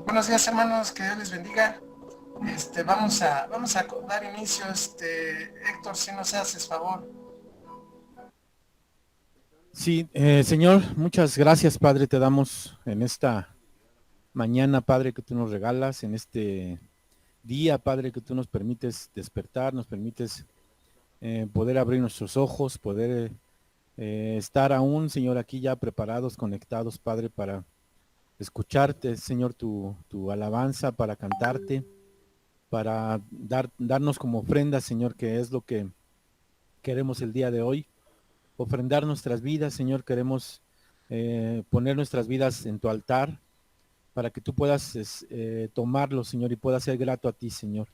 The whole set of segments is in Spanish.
Buenos días, hermanos, que Dios les bendiga. Vamos a dar inicio. Héctor, si nos haces favor. Sí, Señor, muchas gracias, Padre, te damos en esta mañana, Padre, que tú nos regalas, en este día, Padre, que tú nos permites despertar, nos permites poder abrir nuestros ojos, poder estar aún, Señor, aquí ya preparados, conectados, Padre, para escucharte, Señor, tu alabanza, para cantarte, para darnos como ofrenda, Señor, que es lo que queremos el día de hoy. Ofrendar nuestras vidas, Señor, queremos poner nuestras vidas en tu altar para que tú puedas tomarlo, Señor, y pueda ser grato a ti, Señor.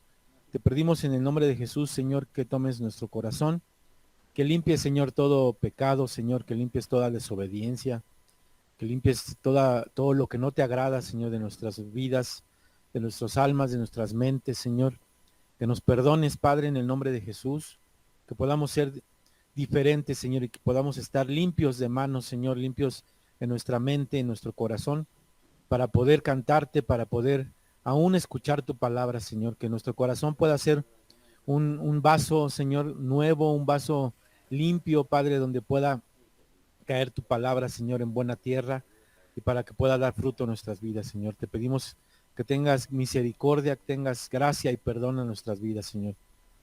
Te pedimos en el nombre de Jesús, Señor, que tomes nuestro corazón, que limpies, Señor, todo pecado, Señor, que limpies toda desobediencia, que limpies todo lo que no te agrada, Señor, de nuestras vidas, de nuestras almas, de nuestras mentes, Señor. Que nos perdones, Padre, en el nombre de Jesús, que podamos ser diferentes, Señor, y que podamos estar limpios de manos, Señor, limpios en nuestra mente, en nuestro corazón, para poder cantarte, para poder aún escuchar tu palabra, Señor, que nuestro corazón pueda ser un vaso, Señor, nuevo, un vaso limpio, Padre, donde pueda caer tu palabra, Señor, en buena tierra y para que pueda dar fruto en nuestras vidas, Señor. Te pedimos que tengas misericordia, que tengas gracia y perdón en nuestras vidas, Señor.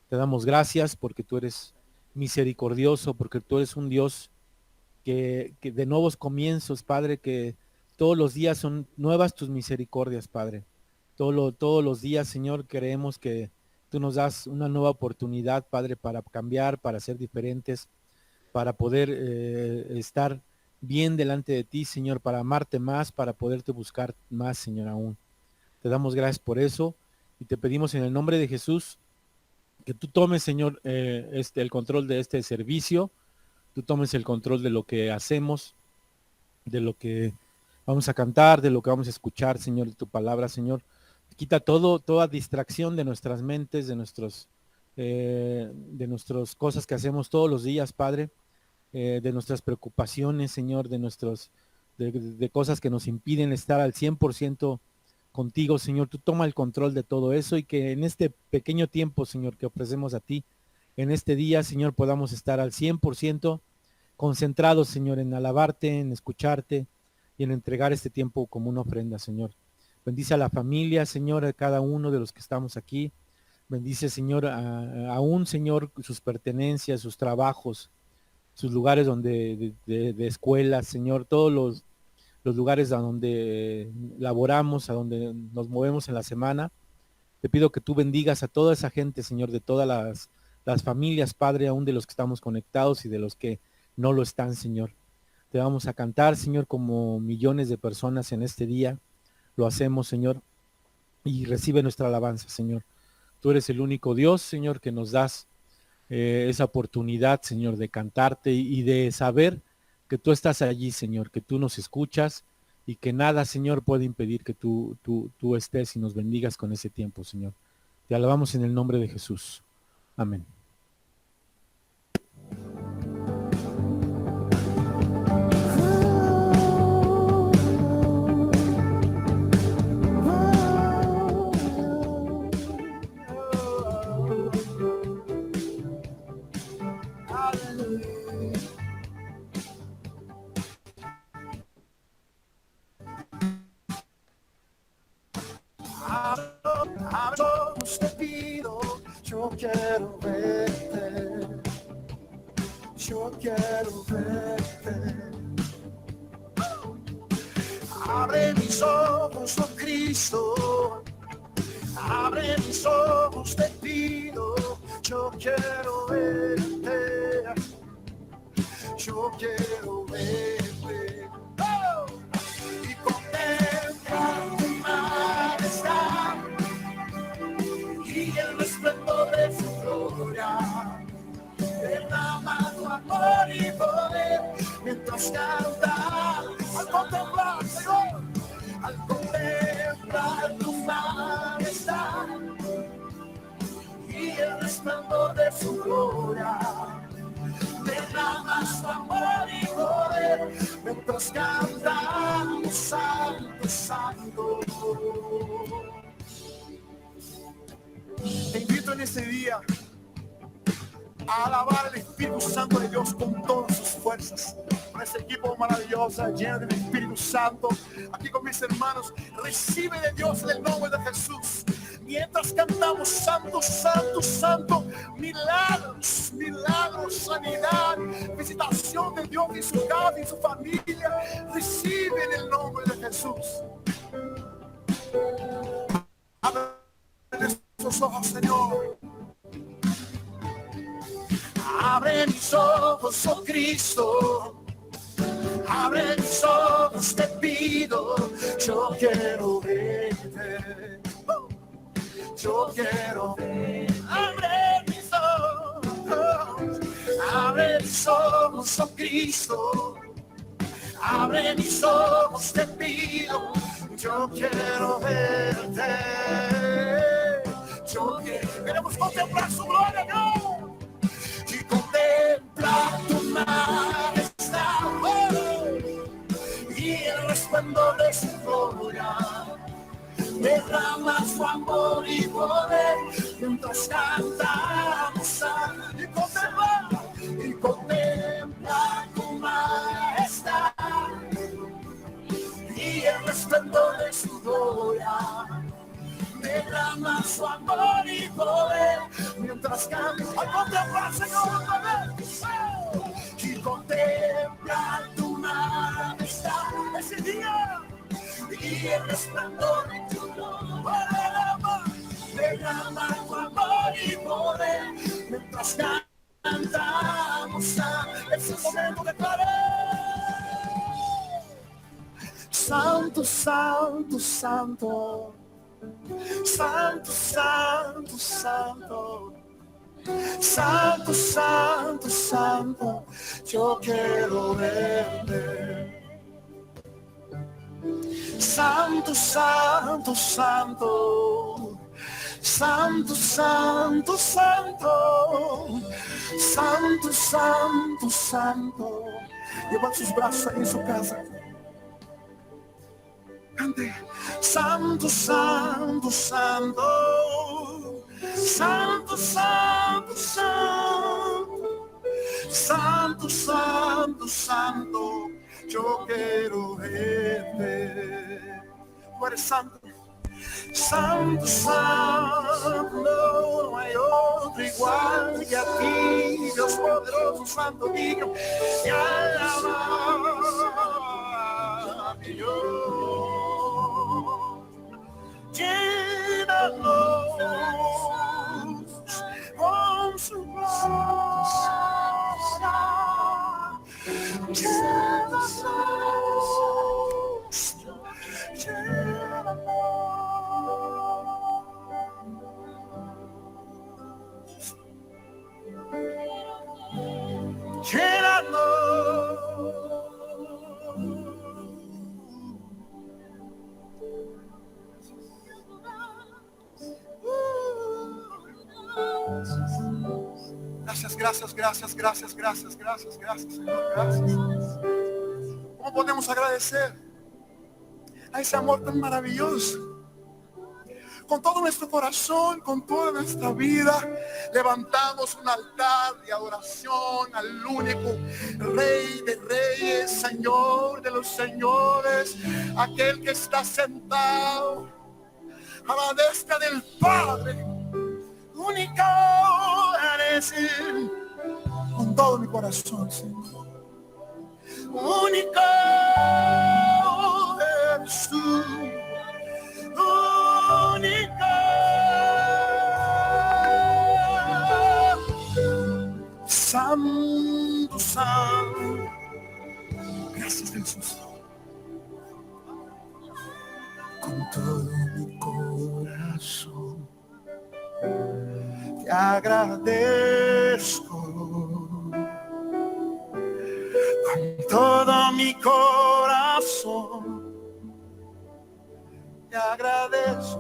Te damos gracias porque tú eres misericordioso, porque tú eres un Dios que de nuevos comienzos, Padre, que todos los días son nuevas tus misericordias, Padre. Todos los días, Señor, creemos que tú nos das una nueva oportunidad, Padre, para cambiar, para ser diferentes, para poder estar bien delante de ti, Señor, para amarte más, para poderte buscar más, Señor, aún. Te damos gracias por eso y te pedimos en el nombre de Jesús que tú tomes, Señor, el control de este servicio, tú tomes el control de lo que hacemos, de lo que vamos a cantar, de lo que vamos a escuchar, Señor, de tu palabra, Señor. Quita toda distracción de nuestras mentes, de nuestras cosas que hacemos todos los días, Padre, de nuestras preocupaciones, Señor, de cosas que nos impiden estar al 100% contigo, Señor. Tú toma el control de todo eso y que en este pequeño tiempo, Señor, que ofrecemos a ti, en este día, Señor, podamos estar al 100% concentrados, Señor, en alabarte, en escucharte y en entregar este tiempo como una ofrenda, Señor. Bendice a la familia, Señor, a cada uno de los que estamos aquí. Bendice, Señor, aún, Señor, sus pertenencias, sus trabajos, sus lugares de escuelas, Señor, todos los lugares a donde laboramos, a donde nos movemos en la semana. Te pido que tú bendigas a toda esa gente, Señor, de todas las familias, Padre, aún de los que estamos conectados y de los que no lo están, Señor. Te vamos a cantar, Señor, como millones de personas en este día. Lo hacemos, Señor, y recibe nuestra alabanza, Señor. Tú eres el único Dios, Señor, que nos das esa oportunidad, Señor, de cantarte y de saber que tú estás allí, Señor, que tú nos escuchas y que nada, Señor, puede impedir que tú estés y nos bendigas con ese tiempo, Señor. Te alabamos en el nombre de Jesús. Amén. Te pido, yo quiero verte, yo quiero verte. Abre mis ojos, oh Cristo, abre mis ojos, te pido, yo quiero verte, yo quiero verte. Oh, y contemplar tu imagen. y poder, mientras cantamos, al contemplar, Señor, al contemplar tu majestad y el resplandor de su gloria. Derrama su amor y poder, mientras cantamos, santo, santo. Te invito en este día a alabar al Espíritu Santo de Dios con todas sus fuerzas. Con este equipo maravilloso, lleno del Espíritu Santo, aquí con mis hermanos, recibe de Dios en el nombre de Jesús. Mientras cantamos santo, santo, santo, milagros, milagros, sanidad, visitación de Dios en su casa, en su familia, recibe en el nombre de Jesús. Abre tus ojos, Señor. Abre mis ojos, oh Cristo. Abre mis ojos, te pido. Yo quiero verte. Yo quiero ver. Abre mis ojos. Abre mis ojos, oh Cristo. Abre mis ojos, te pido. Yo quiero verte. Yo quiero. Queremos contemplar su gloria, ¿no? Y contemplar tu majestad, oh, y el resplandor de su gloria. Derrama su amor y poder, mientras cantamos y contempla tu majestad y el resplandor de su gloria. Derrama su amor y poder, mientras cantamos. Al contemplar, Señor, otra vez. Y contempla tu majestad ese día y el resplandor de tu gloria. Derrama tu amor y poder, mientras cantamos. Es el momento de declarar: Santo, Santo, Santo. Santo, Santo, Santo. Santo, Santo, Santo. Yo quiero verte. Santo, Santo, Santo. Santo, Santo, Santo. Santo, Santo, Santo. Lleva sus brazos ahí en su casa. Cante. Santo, Santo, Santo. Santo, Santo, Santo. Santo, Santo, Santo. Yo quiero verte. Tú eres santo. Santo, Santo, no hay otro igual que a ti, Dios poderoso, Santo Niño, te alaba, Dios. Llénanos con su gloria. Llénanos, llénanos. Gracias, Señor, gracias. ¿Cómo podemos agradecer a ese amor tan maravilloso? Con todo nuestro corazón, con toda nuestra vida, levantamos un altar de adoración al único Rey de Reyes, Señor de los Señores, aquel que está sentado a la destra del Padre. Único eres Él, con todo mi corazón, Señor. Único eres tú. Único. Santo, Santo. Gracias, Jesús. Con todo mi corazón te agradezco. todo mi corazón te agradezco.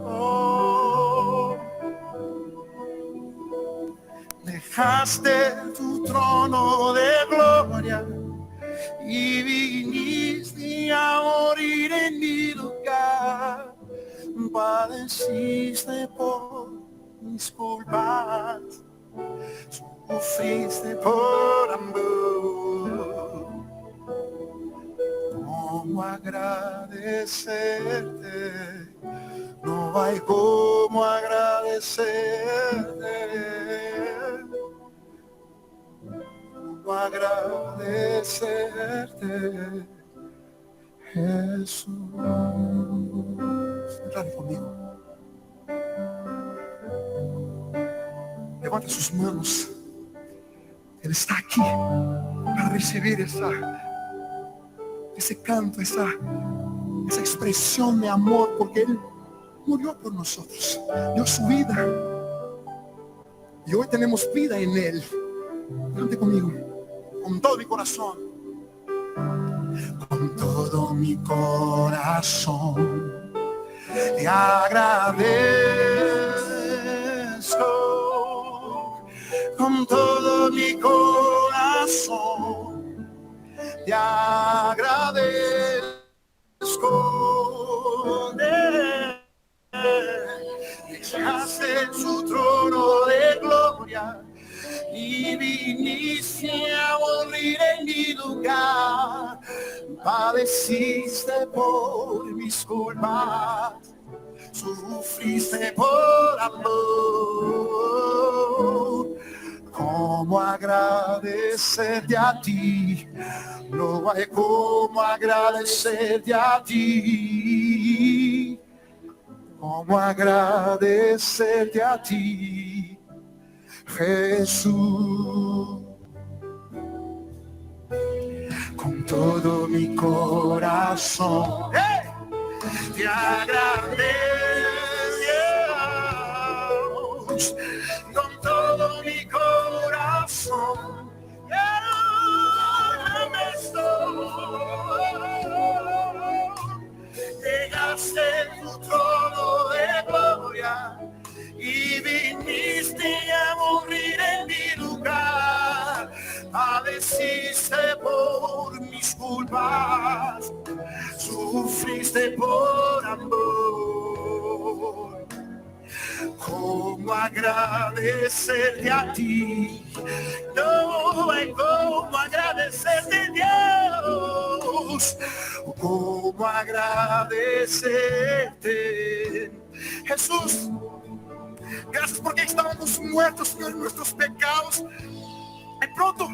Dejaste tu trono de gloria y viniste a morir en mi lugar. Padeciste por mis culpas, sufriste por amor. ¿Cómo agradecerte? No hay cómo agradecerte. Cómo agradecerte, Jesús. Dale conmigo. Levanta sus manos. Él está aquí para recibir ese canto, esa expresión de amor, porque Él murió por nosotros, dio su vida y hoy tenemos vida en Él. Cante conmigo, con todo mi corazón. Con todo mi corazón te agradezco. Con todo mi corazón te agradezco. Dejaste su trono de gloria y viniste a morir en mi lugar. Padeciste por mis culpas, sufriste por amor. ¿Cómo agradecerte a ti? No hay cómo agradecerte a ti. ¿Cómo agradecerte a ti, Jesús? Con todo mi corazón te agradezco. Con todo mi corazón te agradezco. Llegaste tu trono de gloria y viniste a morir en mi lugar. Padeciste por mis culpas, sufriste por amor. ¿Cómo agradecerte a ti? No hay cómo agradecerte, Dios. ¿Cómo agradecerte, Jesús? Gracias porque estábamos muertos en nuestros pecados. De pronto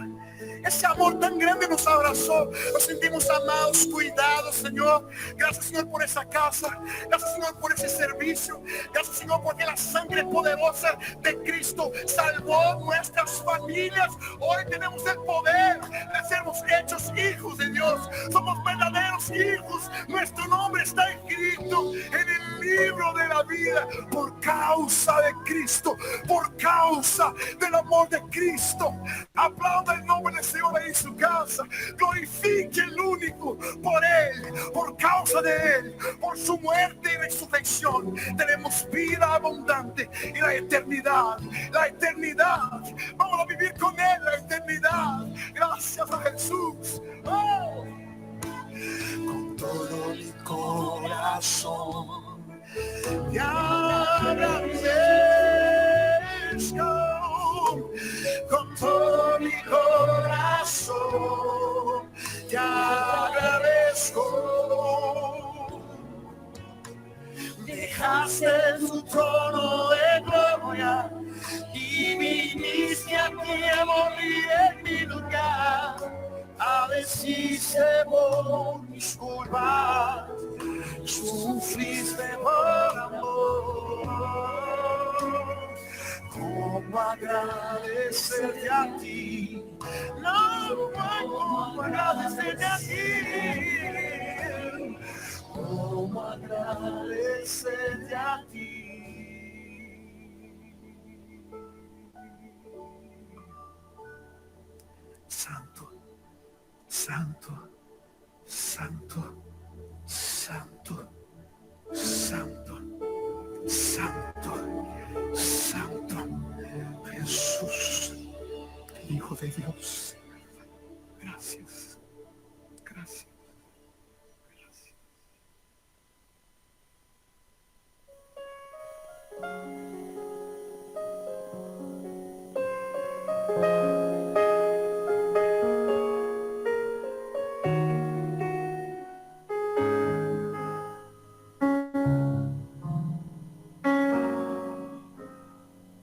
ese amor tan grande nos abrazó, nos sentimos amados, cuidados, Señor. Gracias, Señor, por esa casa. Gracias, Señor, por ese servicio. Gracias, Señor, porque la sangre poderosa de Cristo salvó nuestras familias. Hoy tenemos el poder de sermos hechos hijos de Dios. Somos verdaderos hijos. Nuestro nombre está escrito en el libro de la vida por causa de Cristo, por causa del amor de Cristo. Aplauda el nombre del Señor ahí en su casa. Glorifique el único por Él, por causa de Él, por su muerte y resurrección. Tenemos vida abundante y la eternidad. La eternidad. Vamos a vivir con Él la eternidad. Gracias a Jesús. Oh. Con todo mi corazón te agradezco. Con todo mi corazón te agradezco. Dejaste tu trono de gloria y viniste aquí a morir en mi lugar. Padeciste por mis culpas, sufriste por amor. ¿Cómo agradecerte a ti? No hay cómo agradecerte a ti. ¿Cómo agradecerte a ti? Santo, Santo, santo, santo, santo, santo, santo. Jesús, Hijo de Dios. Gracias, gracias, gracias.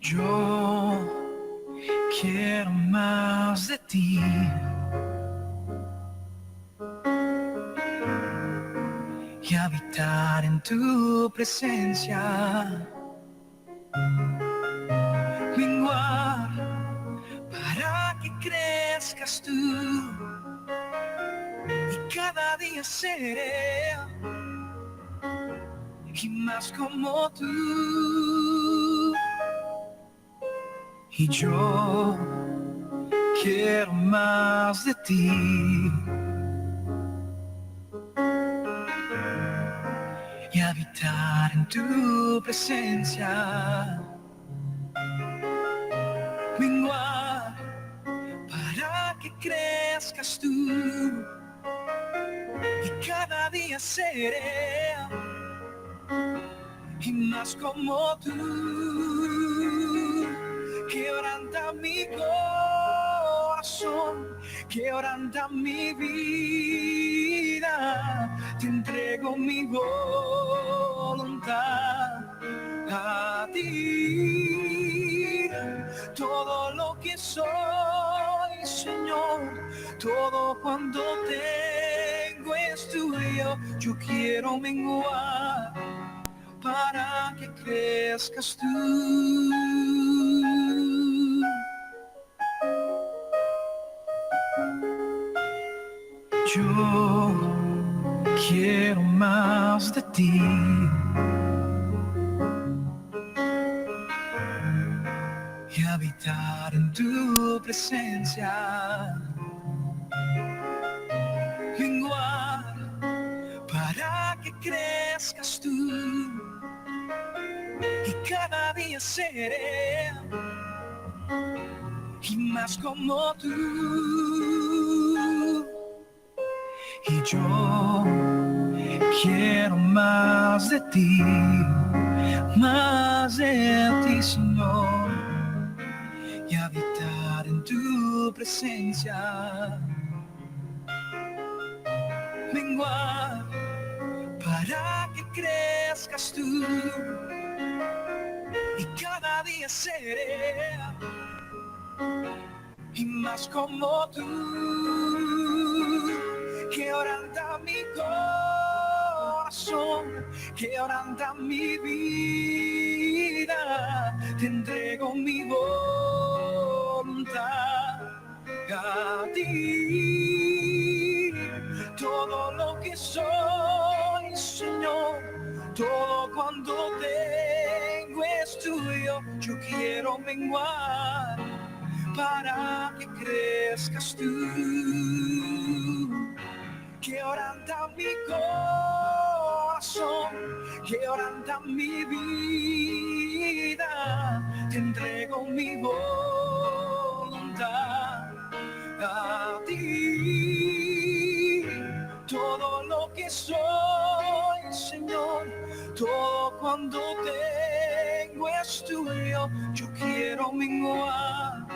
Yo quiero más de ti. Y habitar en tu presencia. Menguar para que crezcas tú. Y cada día seré y más como tú. Y yo quiero más de ti. Y habitar en tu presencia. Menguar para que crezcas tú. Y cada día seré y más como tú. Quebranta mi corazón, quebranta mi vida, te entrego mi voluntad a ti. Todo lo que soy, Señor, todo cuanto tengo es tuyo. Yo quiero menguar para que crezcas tú. Yo quiero más de ti. Y habitar en tu presencia. Menguar para que crezcas tú. Y cada día seré y más como tú. Y yo quiero más de ti, Señor, y habitar en tu presencia. Menguar para que crezcas tú. Y cada día seré y más como tú. Quebranta mi corazón, quebranta mi vida, te entrego mi voluntad a ti. Todo lo que soy, Señor, todo cuanto tengo es tuyo. Yo quiero menguar para que crezcas tú. Quebranta mi corazón, quebranta mi vida, te entrego mi voluntad a ti. Todo lo que soy, Señor, todo cuando tengo es tuyo. Yo quiero menguar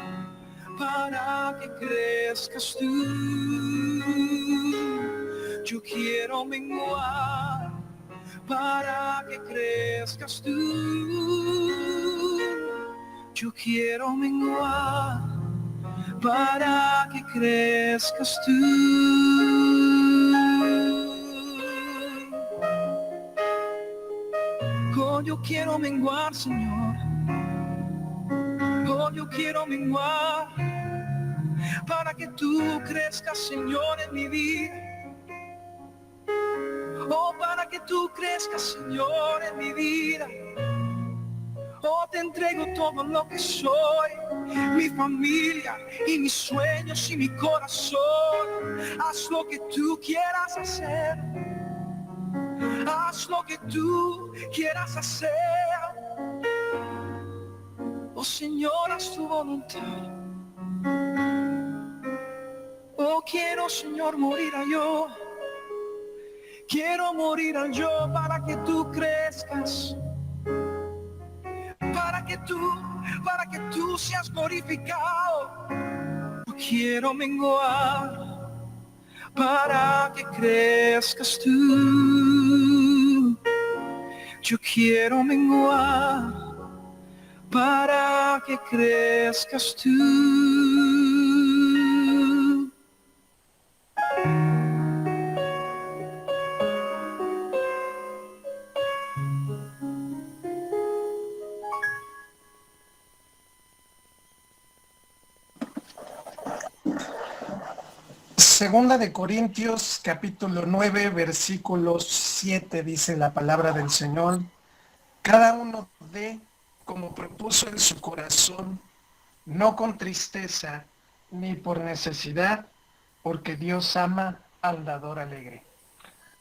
para que crezcas tú. Yo quiero menguar para que crezcas tú. Yo quiero menguar para que crezcas tú. Oh, yo quiero menguar, Señor. Oh, yo quiero menguar para que tú crezcas, Señor, en mi vida. Oh, para que tú crezcas, Señor, en mi vida. Oh, te entrego todo lo que soy. mi familia y mis sueños y mi corazón. Haz lo que tú quieras hacer. Haz lo que tú quieras hacer. Oh Señor, haz tu voluntad. Oh, quiero, Señor, morir a yo. Quiero morir al yo para que tú crezcas. Para que tú seas glorificado. No quiero menguar para que crezcas tú. Yo quiero menguar para que crezcas tú. Segunda de Corintios, capítulo 9, versículo 7, dice la palabra del Señor. Cada uno dé como propuso en su corazón, no con tristeza ni por necesidad, porque Dios ama al dador alegre.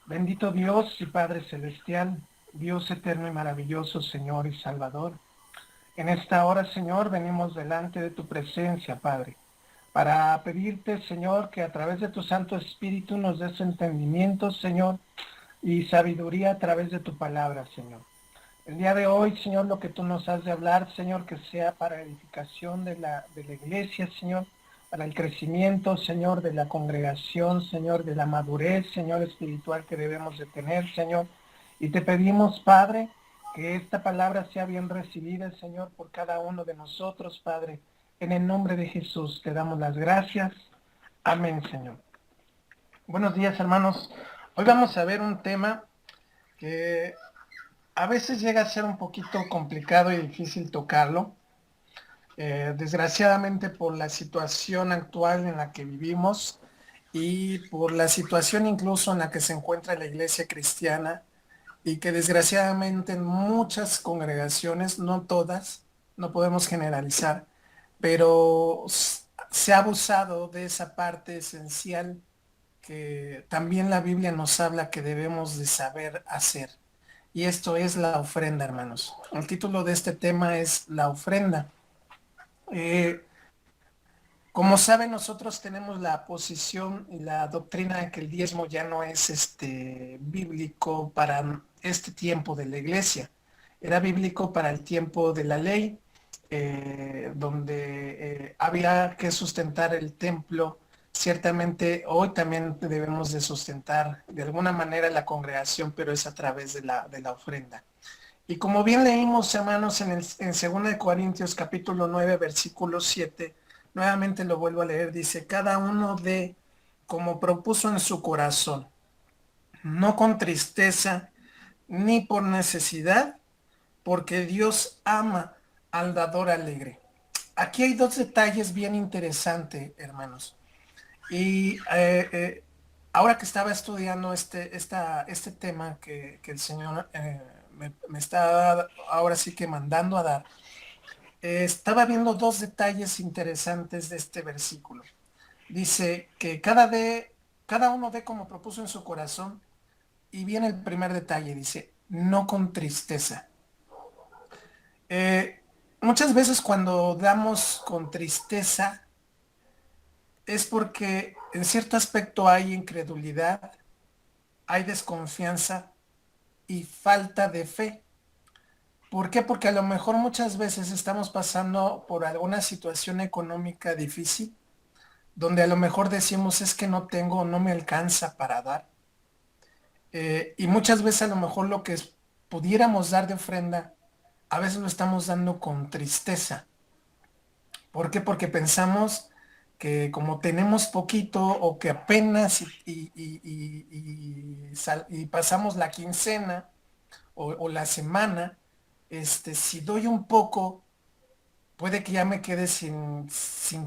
Bendito Dios y Padre Celestial, Dios eterno y maravilloso, Señor y Salvador. En esta hora, Señor, venimos delante de tu presencia, Padre, para pedirte, Señor, que a través de tu Santo Espíritu nos des entendimiento, Señor, y sabiduría a través de tu palabra, Señor. El día de hoy, Señor, lo que tú nos has de hablar, Señor, que sea para edificación de la iglesia, Señor, para el crecimiento, Señor, de la congregación, Señor, de la madurez, Señor, espiritual que debemos de tener, Señor. Y te pedimos, Padre, que esta palabra sea bien recibida, Señor, por cada uno de nosotros, Padre. En el nombre de Jesús te damos las gracias. Amén, Señor. Buenos días, hermanos. Hoy vamos a ver un tema que a veces llega a ser un poquito complicado y difícil tocarlo. Desgraciadamente por la situación actual en la que vivimos y por la situación incluso en la que se encuentra la iglesia cristiana y que desgraciadamente en muchas congregaciones, no todas, no podemos generalizar, pero se ha abusado de esa parte esencial que también la Biblia nos habla que debemos de saber hacer. Y esto es la ofrenda, hermanos. El título de este tema es la ofrenda. Como saben, nosotros tenemos la posición y la doctrina de que el diezmo ya no es bíblico para este tiempo de la iglesia. Era bíblico para el tiempo de la ley, donde había que sustentar el templo. Ciertamente hoy también debemos de sustentar de alguna manera la congregación, pero es a través de la ofrenda. Y como bien leímos, hermanos, en 2 Corintios capítulo 9, versículo 7, nuevamente lo vuelvo a leer, dice, cada uno dé como propuso en su corazón, no con tristeza ni por necesidad, porque Dios ama al dador alegre. Aquí hay dos detalles bien interesantes, hermanos. Y ahora que estaba estudiando este tema que el Señor me está ahora sí que mandando a dar, estaba viendo dos detalles interesantes de este versículo. Dice que cada uno dé como propuso en su corazón, y viene el primer detalle, dice, no con tristeza. Muchas veces cuando damos con tristeza es porque en cierto aspecto hay incredulidad, hay desconfianza y falta de fe. ¿Por qué? Porque a lo mejor muchas veces estamos pasando por alguna situación económica difícil, donde a lo mejor decimos es que no tengo, no me alcanza para dar. Y muchas veces a lo mejor lo que pudiéramos dar de ofrenda, a veces lo estamos dando con tristeza. ¿Por qué? Porque pensamos que como tenemos poquito o que apenas y pasamos la quincena o la semana, si doy un poco, puede que ya me quede sin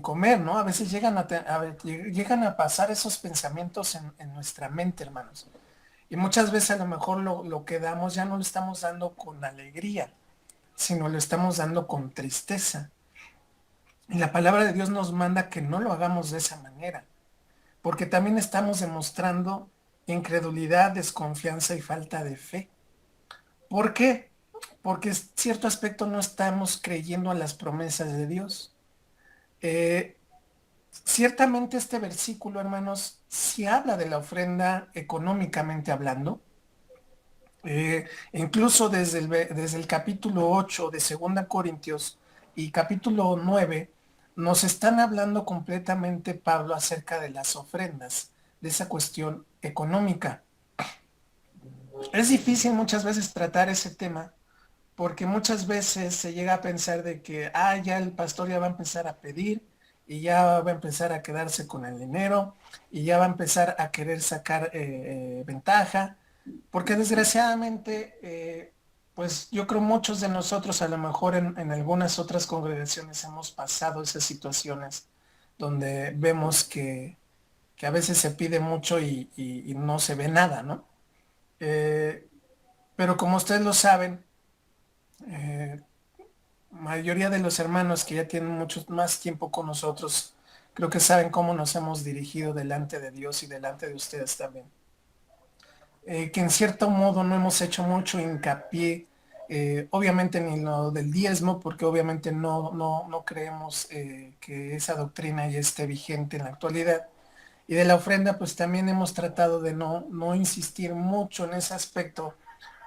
comer, ¿no? A veces llegan a pasar esos pensamientos en nuestra mente, hermanos. Y muchas veces a lo mejor lo que damos ya no lo estamos dando con alegría, sino lo estamos dando con tristeza. Y la palabra de Dios nos manda que no lo hagamos de esa manera, porque también estamos demostrando incredulidad, desconfianza y falta de fe. ¿Por qué? Porque en cierto aspecto no estamos creyendo a las promesas de Dios. Eh, Ciertamente este versículo, hermanos, sí habla de la ofrenda económicamente hablando. Incluso desde el capítulo 8 de Segunda Corintios y capítulo 9 nos están hablando completamente Pablo acerca de las ofrendas, de esa cuestión económica. Es difícil muchas veces tratar ese tema porque muchas veces se llega a pensar de que, ya el pastor ya va a empezar a pedir y ya va a empezar a quedarse con el dinero y ya va a empezar a querer sacar ventaja, porque desgraciadamente, pues yo creo muchos de nosotros a lo mejor en algunas otras congregaciones hemos pasado esas situaciones donde vemos que a veces se pide mucho y no se ve nada, ¿no? Eh, pero como ustedes lo saben, eh, mayoría de los hermanos que ya tienen mucho más tiempo con nosotros, creo que saben cómo nos hemos dirigido delante de Dios y delante de ustedes también. Que en cierto modo no hemos hecho mucho hincapié, obviamente ni lo del diezmo, porque obviamente no creemos que esa doctrina ya esté vigente en la actualidad. Y de la ofrenda, pues también hemos tratado de no insistir mucho en ese aspecto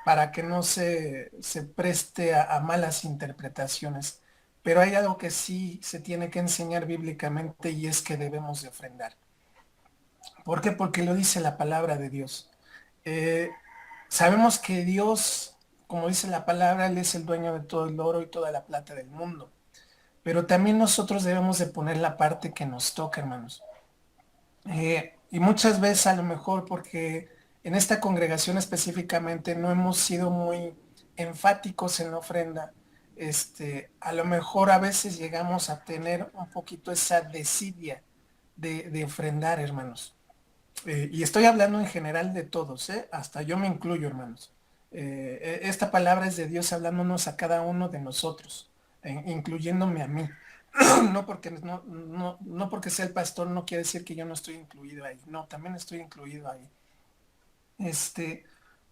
para que no se preste a malas interpretaciones. Pero hay algo que sí se tiene que enseñar bíblicamente y es que debemos de ofrendar. ¿Por qué? Porque lo dice la palabra de Dios. Eh, Sabemos que Dios, como dice la palabra, Él es el dueño de todo el oro y toda la plata del mundo. Pero también nosotros debemos de poner la parte que nos toca, hermanos. Y muchas veces a lo mejor porque en esta congregación específicamente no hemos sido muy enfáticos en la ofrenda, a lo mejor a veces llegamos a tener un poquito esa desidia de ofrendar, hermanos. Y estoy hablando en general de todos, ¿eh? Hasta yo me incluyo, hermanos. Esta palabra es de Dios hablándonos a cada uno de nosotros, incluyéndome a mí. No porque sea el pastor no quiere decir que yo no estoy incluido ahí. No, también estoy incluido ahí. Este,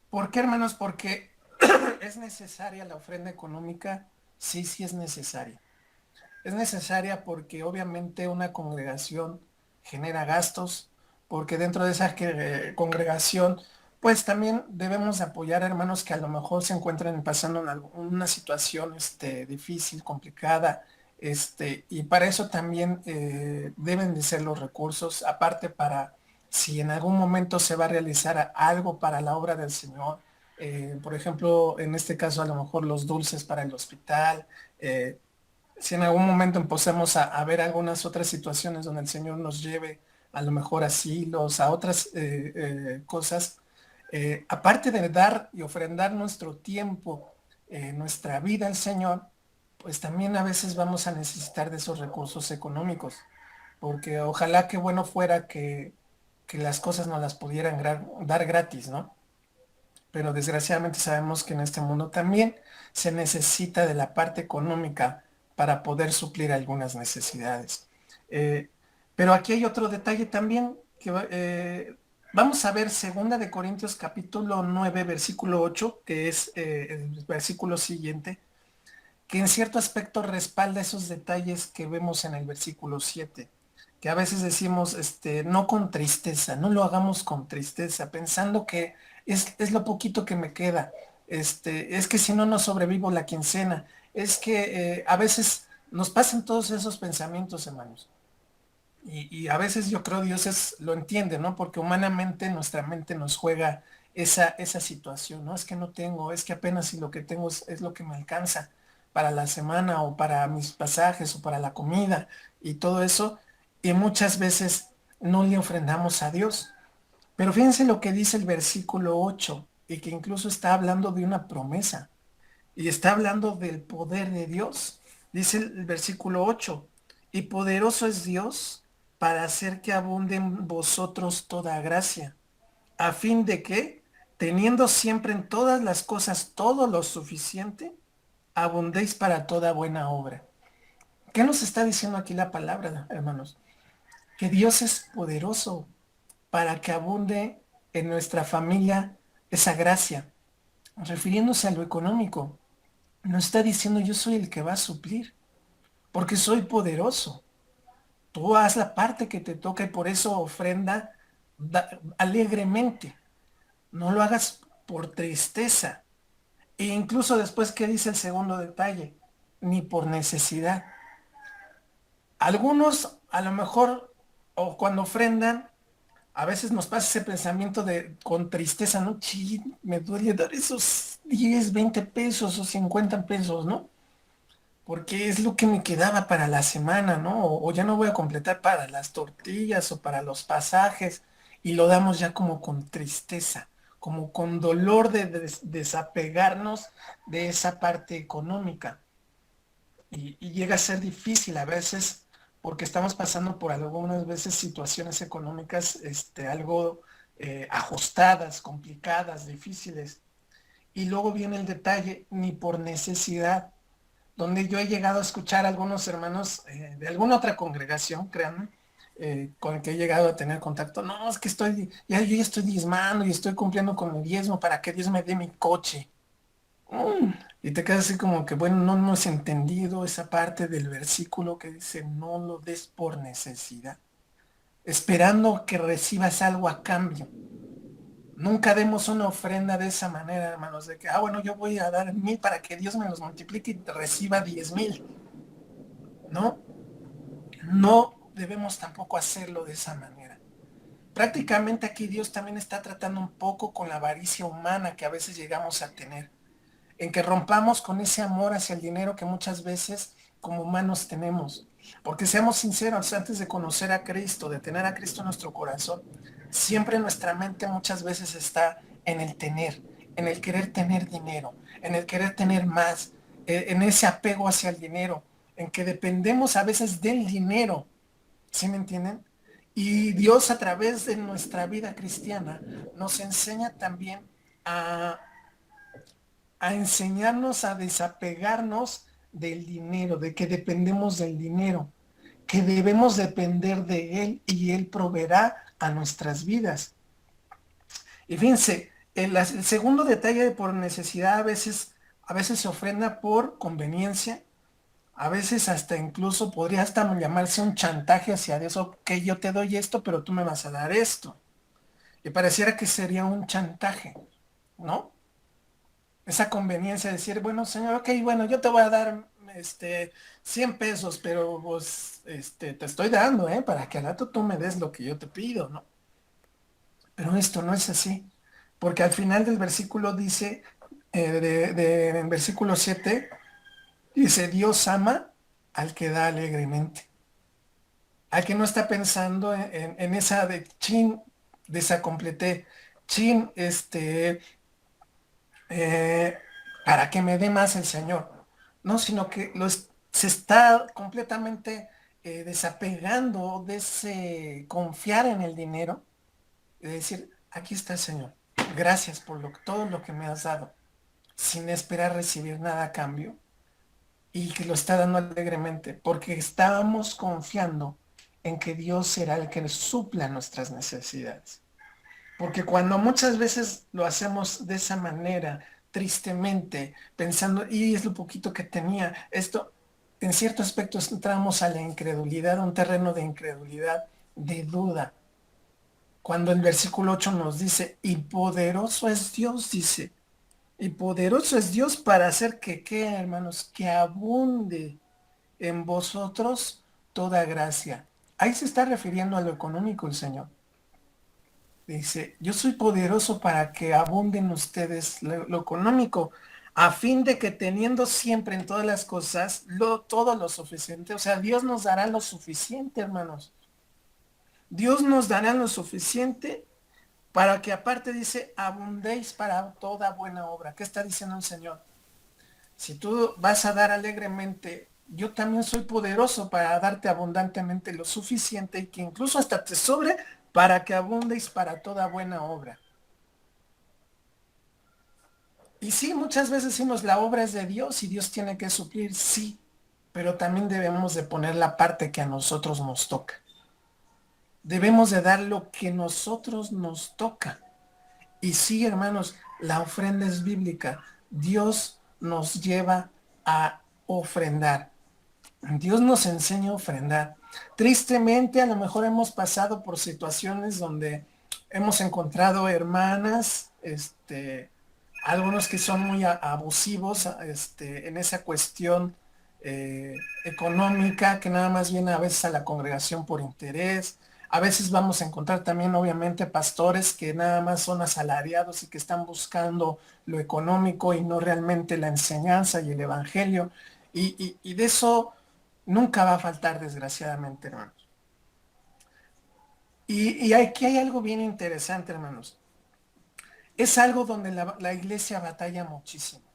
¿Por qué, hermanos? Porque es necesaria la ofrenda económica. Sí, sí es necesaria. Es necesaria porque obviamente una congregación genera gastos, porque dentro de esa congregación, pues también debemos apoyar a hermanos que a lo mejor se encuentran pasando en una situación difícil, complicada, y para eso también deben de ser los recursos, aparte para si en algún momento se va a realizar algo para la obra del Señor, por ejemplo, en este caso a lo mejor los dulces para el hospital, si en algún momento empezamos a ver algunas otras situaciones donde el Señor nos lleve a lo mejor a asilos, a otras cosas, aparte de dar y ofrendar nuestro tiempo, nuestra vida al Señor, pues también a veces vamos a necesitar de esos recursos económicos, porque ojalá que bueno fuera que las cosas nos las pudieran dar gratis, ¿no? Pero desgraciadamente sabemos que en este mundo también se necesita de la parte económica para poder suplir algunas necesidades. Eh, pero aquí hay otro detalle también que vamos a ver segunda de Corintios capítulo 9 versículo 8, que es el versículo siguiente, que en cierto aspecto respalda esos detalles que vemos en el versículo 7, que a veces decimos, no con tristeza, no lo hagamos con tristeza, pensando que es lo poquito que me queda, es que si no, no sobrevivo la quincena, es que a veces nos pasan todos esos pensamientos, hermanos. Y a veces yo creo Dios lo entiende, ¿no? Porque humanamente nuestra mente nos juega esa situación, ¿no? Es que no tengo, es que apenas si lo que tengo es lo que me alcanza para la semana o para mis pasajes o para la comida y todo eso. Y muchas veces no le ofrendamos a Dios. Pero fíjense lo que dice el versículo 8 y que incluso está hablando de una promesa y está hablando del poder de Dios. Dice el versículo 8, y poderoso es Dios para hacer que abunde en vosotros toda gracia, a fin de que, teniendo siempre en todas las cosas todo lo suficiente, abundéis para toda buena obra. ¿Qué nos está diciendo aquí la palabra, hermanos? Que Dios es poderoso para que abunde en nuestra familia esa gracia. Refiriéndose a lo económico, nos está diciendo yo soy el que va a suplir, porque soy poderoso. Tú haz la parte que te toca y por eso ofrenda alegremente. No lo hagas por tristeza. E incluso después, ¿qué dice el segundo detalle? Ni por necesidad. Algunos, a lo mejor, o cuando ofrendan, a veces nos pasa ese pensamiento de con tristeza, ¿no? Chin, me duele dar esos 10, 20 pesos o 50 pesos, ¿no? Porque es lo que me quedaba para la semana, ¿no? O ya no voy a completar para las tortillas o para los pasajes y lo damos ya como con tristeza, como con dolor de desapegarnos de esa parte económica. Y llega a ser difícil a veces porque estamos pasando por algunas veces situaciones económicas algo ajustadas, complicadas, difíciles. Y luego viene el detalle, ni por necesidad, donde yo he llegado a escuchar a algunos hermanos de alguna otra congregación, créanme, con el que he llegado a tener contacto. No, es que yo ya estoy diezmando y estoy cumpliendo con mi diezmo para que Dios me dé mi coche. Y te quedas así como que, bueno, no hemos entendido esa parte del versículo que dice, no lo des por necesidad, esperando que recibas algo a cambio. Nunca demos una ofrenda de esa manera, hermanos, de que, bueno, yo voy a dar 1000 para que Dios me los multiplique y reciba 10,000. No, no debemos tampoco hacerlo de esa manera. Prácticamente aquí Dios también está tratando un poco con la avaricia humana que a veces llegamos a tener, en que rompamos con ese amor hacia el dinero que muchas veces como humanos tenemos. Porque seamos sinceros, antes de conocer a Cristo, de tener a Cristo en nuestro corazón, siempre nuestra mente muchas veces está en el tener, en el querer tener dinero, en el querer tener más, en ese apego hacia el dinero, en que dependemos a veces del dinero, ¿sí me entienden? Y Dios a través de nuestra vida cristiana nos enseña también a enseñarnos a desapegarnos del dinero, de que dependemos del dinero, que debemos depender de Él y Él proveerá a nuestras vidas. Y fíjense, el segundo detalle de por necesidad a veces se ofrenda por conveniencia, a veces hasta incluso podría hasta llamarse un chantaje hacia Dios, ok, yo te doy esto, pero tú me vas a dar esto. Y pareciera que sería un chantaje, ¿no? Esa conveniencia de decir, bueno, señor, ok, bueno, yo te voy a dar 100 pesos, pero pues te estoy dando, para que al rato tú me des lo que yo te pido, ¿no? Pero esto no es así, porque al final del versículo dice, en versículo 7, dice, Dios ama al que da alegremente, al que no está pensando en esa de chin, desacompleté, chin, eh, para que me dé más el Señor. No, sino que se está completamente desapegando de ese confiar en el dinero y decir, aquí está el Señor. Gracias por todo lo que me has dado, sin esperar recibir nada a cambio, y que lo está dando alegremente, porque estábamos confiando en que Dios será el que supla nuestras necesidades. Porque cuando muchas veces lo hacemos de esa manera, tristemente, pensando, y es lo poquito que tenía, esto, en ciertos aspectos entramos a la incredulidad, a un terreno de incredulidad, de duda. Cuando el versículo 8 nos dice, y poderoso es Dios, dice, y poderoso es Dios para hacer que, ¿qué, hermanos? Que abunde en vosotros toda gracia. Ahí se está refiriendo a lo económico el Señor. Dice, yo soy poderoso para que abunden ustedes lo económico, a fin de que teniendo siempre en todas las cosas todo lo suficiente, o sea, Dios nos dará lo suficiente, hermanos. Dios nos dará lo suficiente para que aparte dice, abundéis para toda buena obra. ¿Qué está diciendo el Señor? Si tú vas a dar alegremente, yo también soy poderoso para darte abundantemente lo suficiente y que incluso hasta te sobre para que abundéis para toda buena obra. Y sí, muchas veces decimos la obra es de Dios y Dios tiene que suplir, sí, pero también debemos de poner la parte que a nosotros nos toca. Debemos de dar lo que nosotros nos toca. Y sí, hermanos, la ofrenda es bíblica. Dios nos lleva a ofrendar. Dios nos enseña a ofrendar. Tristemente, a lo mejor hemos pasado por situaciones donde hemos encontrado hermanas, algunos que son muy abusivos, en esa cuestión económica, que nada más viene a veces a la congregación por interés. A veces vamos a encontrar también, obviamente, pastores que nada más son asalariados y que están buscando lo económico y no realmente la enseñanza y el evangelio. Y de eso nunca va a faltar, desgraciadamente, hermanos. Y aquí hay algo bien interesante, hermanos. Es algo donde la iglesia batalla muchísimo.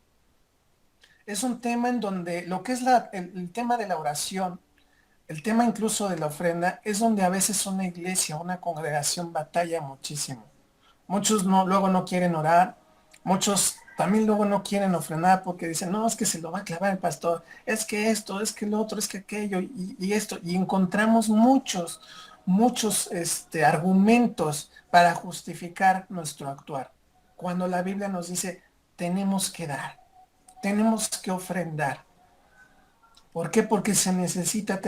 Es un tema en donde lo que es el tema de la oración, el tema incluso de la ofrenda, es donde a veces una iglesia, una congregación batalla muchísimo. Muchos luego no quieren orar, muchos también luego no quieren ofrendar porque dicen, no, es que se lo va a clavar el pastor, es que esto, es que lo otro, es que aquello y esto. Y encontramos muchos argumentos para justificar nuestro actuar. Cuando la Biblia nos dice, tenemos que dar, tenemos que ofrendar. ¿Por qué? Porque se necesita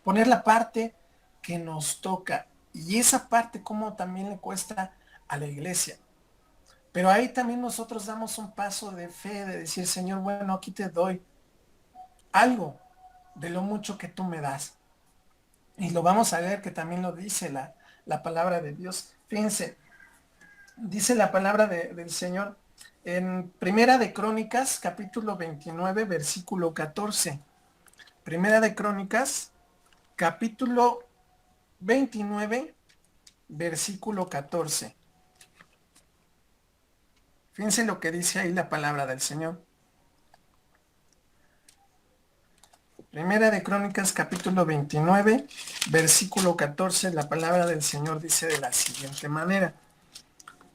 poner la parte que nos toca. Y esa parte como también le cuesta a la iglesia. Pero ahí también nosotros damos un paso de fe, de decir, Señor, bueno, aquí te doy algo de lo mucho que tú me das. Y lo vamos a leer, que también lo dice la palabra de Dios. Fíjense, dice la palabra del Señor en Primera de Crónicas, capítulo 29, versículo 14. Primera de Crónicas, capítulo 29, versículo 14. Fíjense lo que dice ahí la palabra del Señor. Primera de Crónicas, capítulo 29, versículo 14, la palabra del Señor dice de la siguiente manera.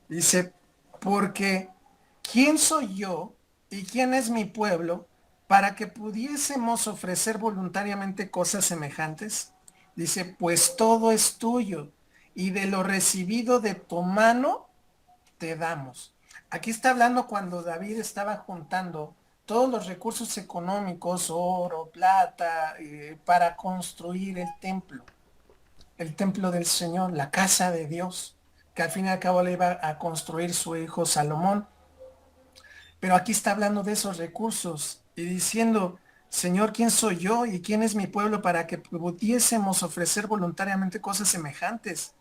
Dice, porque ¿quién soy yo y quién es mi pueblo para que pudiésemos ofrecer voluntariamente cosas semejantes? Dice, pues todo es tuyo y de lo recibido de tu mano te damos. Aquí está hablando cuando David estaba juntando todos los recursos económicos, oro, plata, para construir el templo del Señor, la casa de Dios, que al fin y al cabo le iba a construir su hijo Salomón. Pero aquí está hablando de esos recursos y diciendo, Señor, ¿quién soy yo y quién es mi pueblo para que pudiésemos ofrecer voluntariamente cosas semejantes?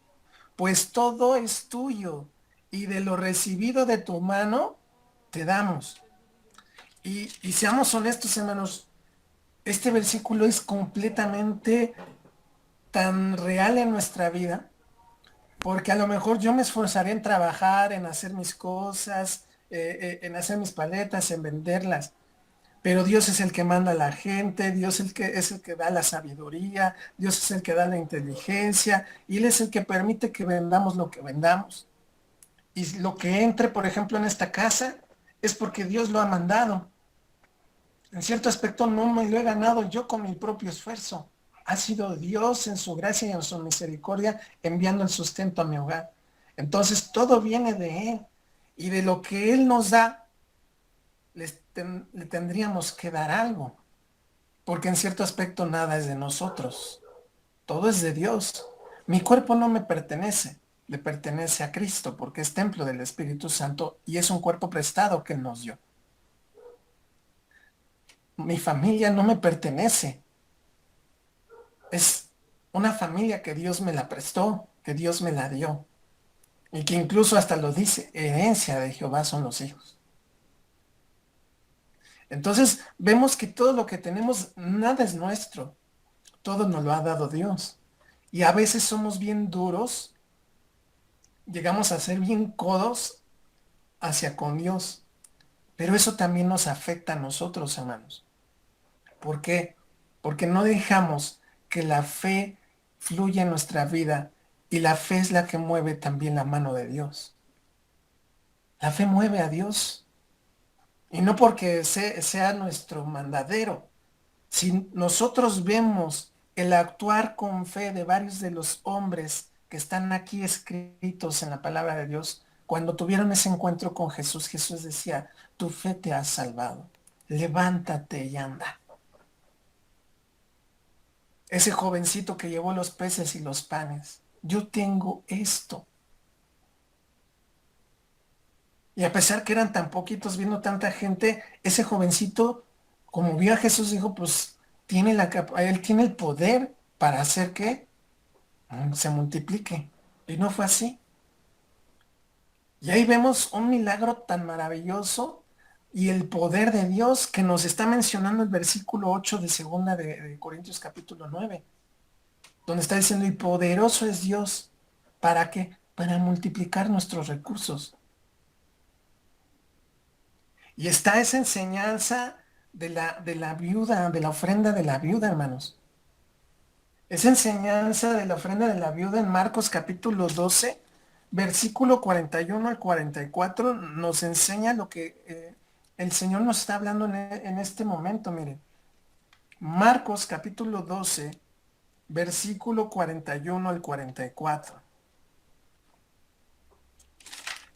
Pues todo es tuyo y de lo recibido de tu mano te damos. Y seamos honestos, hermanos, este versículo es completamente tan real en nuestra vida, porque a lo mejor yo me esforzaré en trabajar, en hacer mis cosas, en hacer mis paletas, en venderlas, pero Dios es el que manda a la gente, Dios es el que da la sabiduría, Dios es el que da la inteligencia, y Él es el que permite que vendamos lo que vendamos. Y lo que entre, por ejemplo, en esta casa, es porque Dios lo ha mandado. En cierto aspecto no me lo he ganado yo con mi propio esfuerzo. Ha sido Dios en su gracia y en su misericordia enviando el sustento a mi hogar. Entonces todo viene de Él. Y de lo que Él nos da, le tendríamos que dar algo. Porque en cierto aspecto nada es de nosotros. Todo es de Dios. Mi cuerpo no me pertenece. Le pertenece a Cristo porque es templo del Espíritu Santo y es un cuerpo prestado que Él nos dio. Mi familia no me pertenece. Es una familia que Dios me la prestó, que Dios me la dio. Y que incluso hasta lo dice, herencia de Jehová son los hijos. Entonces vemos que todo lo que tenemos, nada es nuestro. Todo nos lo ha dado Dios. Y a veces somos bien duros, llegamos a ser bien codos hacia con Dios. Pero eso también nos afecta a nosotros, hermanos. ¿Por qué? Porque no dejamos que la fe fluya en nuestra vida y la fe es la que mueve también la mano de Dios. La fe mueve a Dios y no porque sea nuestro mandadero, Si nosotros vemos el actuar con fe de varios de los hombres que están aquí escritos en la palabra de Dios, cuando tuvieron ese encuentro con Jesús, Jesús decía, tu fe te ha salvado, levántate y anda. Ese jovencito que llevó los peces y los panes, yo tengo esto. Y a pesar que eran tan poquitos, viendo tanta gente, ese jovencito, como vio a Jesús, dijo, pues él tiene el poder para hacer que se multiplique. Y no fue así. Y ahí vemos un milagro tan maravilloso y el poder de Dios que nos está mencionando el versículo 8 de segunda de Corintios capítulo 9, donde está diciendo, y poderoso es Dios. ¿Para qué? Para multiplicar nuestros recursos. Y está esa enseñanza de la viuda, de la ofrenda de la viuda, hermanos. Esa enseñanza de la ofrenda de la viuda en Marcos capítulo 12, versículo 41 al 44, nos enseña lo que el Señor nos está hablando en este momento, miren. Marcos capítulo 12, versículo 41 al 44.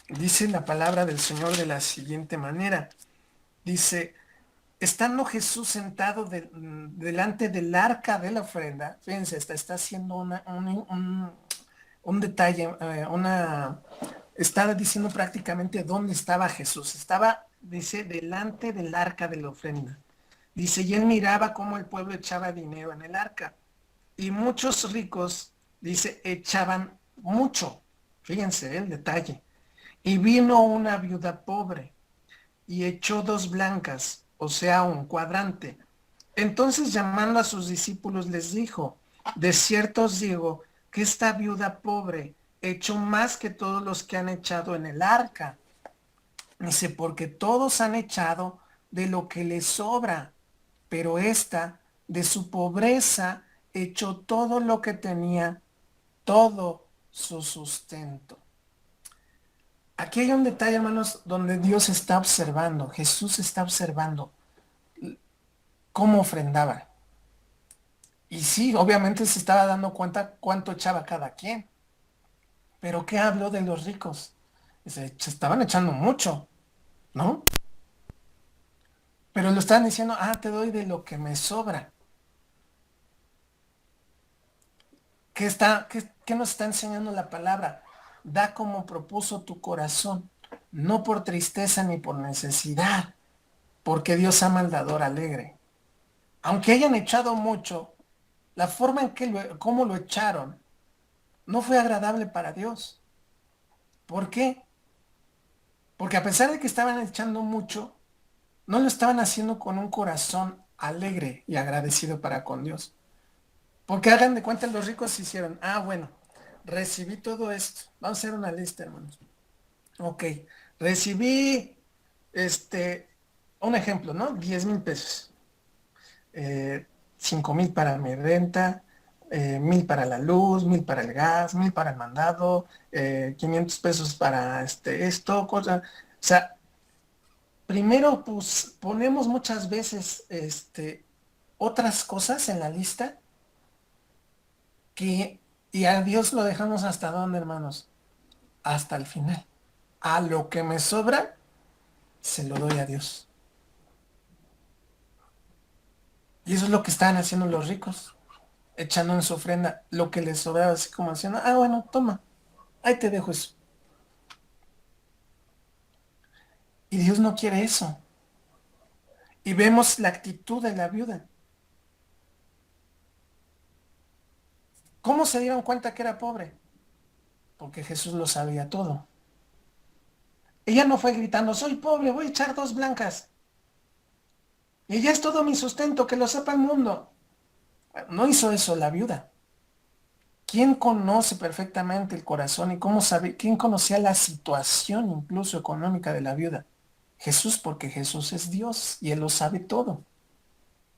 Dice la palabra del Señor de la siguiente manera. Dice, estando Jesús sentado delante del arca de la ofrenda, fíjense, está haciendo un detalle, está diciendo prácticamente dónde estaba Jesús. Estaba, dice, delante del arca de la ofrenda. Dice, y él miraba cómo el pueblo echaba dinero en el arca. Y muchos ricos, dice, echaban mucho. Fíjense el detalle. Y vino una viuda pobre y echó 2 blancas, o sea, un cuadrante. Entonces, llamando a sus discípulos, les dijo, de cierto os digo que esta viuda pobre echó más que todos los que han echado en el arca. Dice, porque todos han echado de lo que les sobra, pero esta, de su pobreza, echó todo lo que tenía, todo su sustento. Aquí hay un detalle, hermanos, donde Dios está observando, Jesús está observando cómo ofrendaba. Y sí, obviamente se estaba dando cuenta cuánto echaba cada quien. Pero ¿qué habló de los ricos? Se estaban echando mucho, ¿no? Pero lo estaban diciendo, te doy de lo que me sobra. ¿Qué nos está enseñando la palabra? Da como propuso tu corazón, no por tristeza ni por necesidad, porque Dios ama al dador alegre. Aunque hayan echado mucho, la forma en que cómo lo echaron no fue agradable para Dios. ¿Por qué? Porque a pesar de que estaban echando mucho, no lo estaban haciendo con un corazón alegre y agradecido para con Dios. Porque hagan de cuenta, los ricos hicieron, bueno, recibí todo esto. Vamos a hacer una lista, hermanos. Ok, recibí, un ejemplo, ¿no? 10,000 pesos. 5,000 para mi renta, 1,000 para la luz, 1,000 para el gas, 1,000 para el mandado, 500 pesos para esto, cosa. O sea, primero pues ponemos muchas veces otras cosas en la lista y a Dios lo dejamos hasta dónde, hermanos, hasta el final. A lo que me sobra, se lo doy a Dios. Y eso es lo que estaban haciendo los ricos, echando en su ofrenda lo que les sobraba, así como haciendo, bueno, toma, ahí te dejo eso. Y Dios no quiere eso. Y vemos la actitud de la viuda. ¿Cómo se dieron cuenta que era pobre? Porque Jesús lo sabía todo. Ella no fue gritando, soy pobre, voy a echar 2 blancas. Y ya es todo mi sustento, que lo sepa el mundo. No hizo eso la viuda. ¿Quién conoce perfectamente el corazón y cómo sabe? ¿Quién conocía la situación incluso económica de la viuda? Jesús, porque Jesús es Dios y Él lo sabe todo.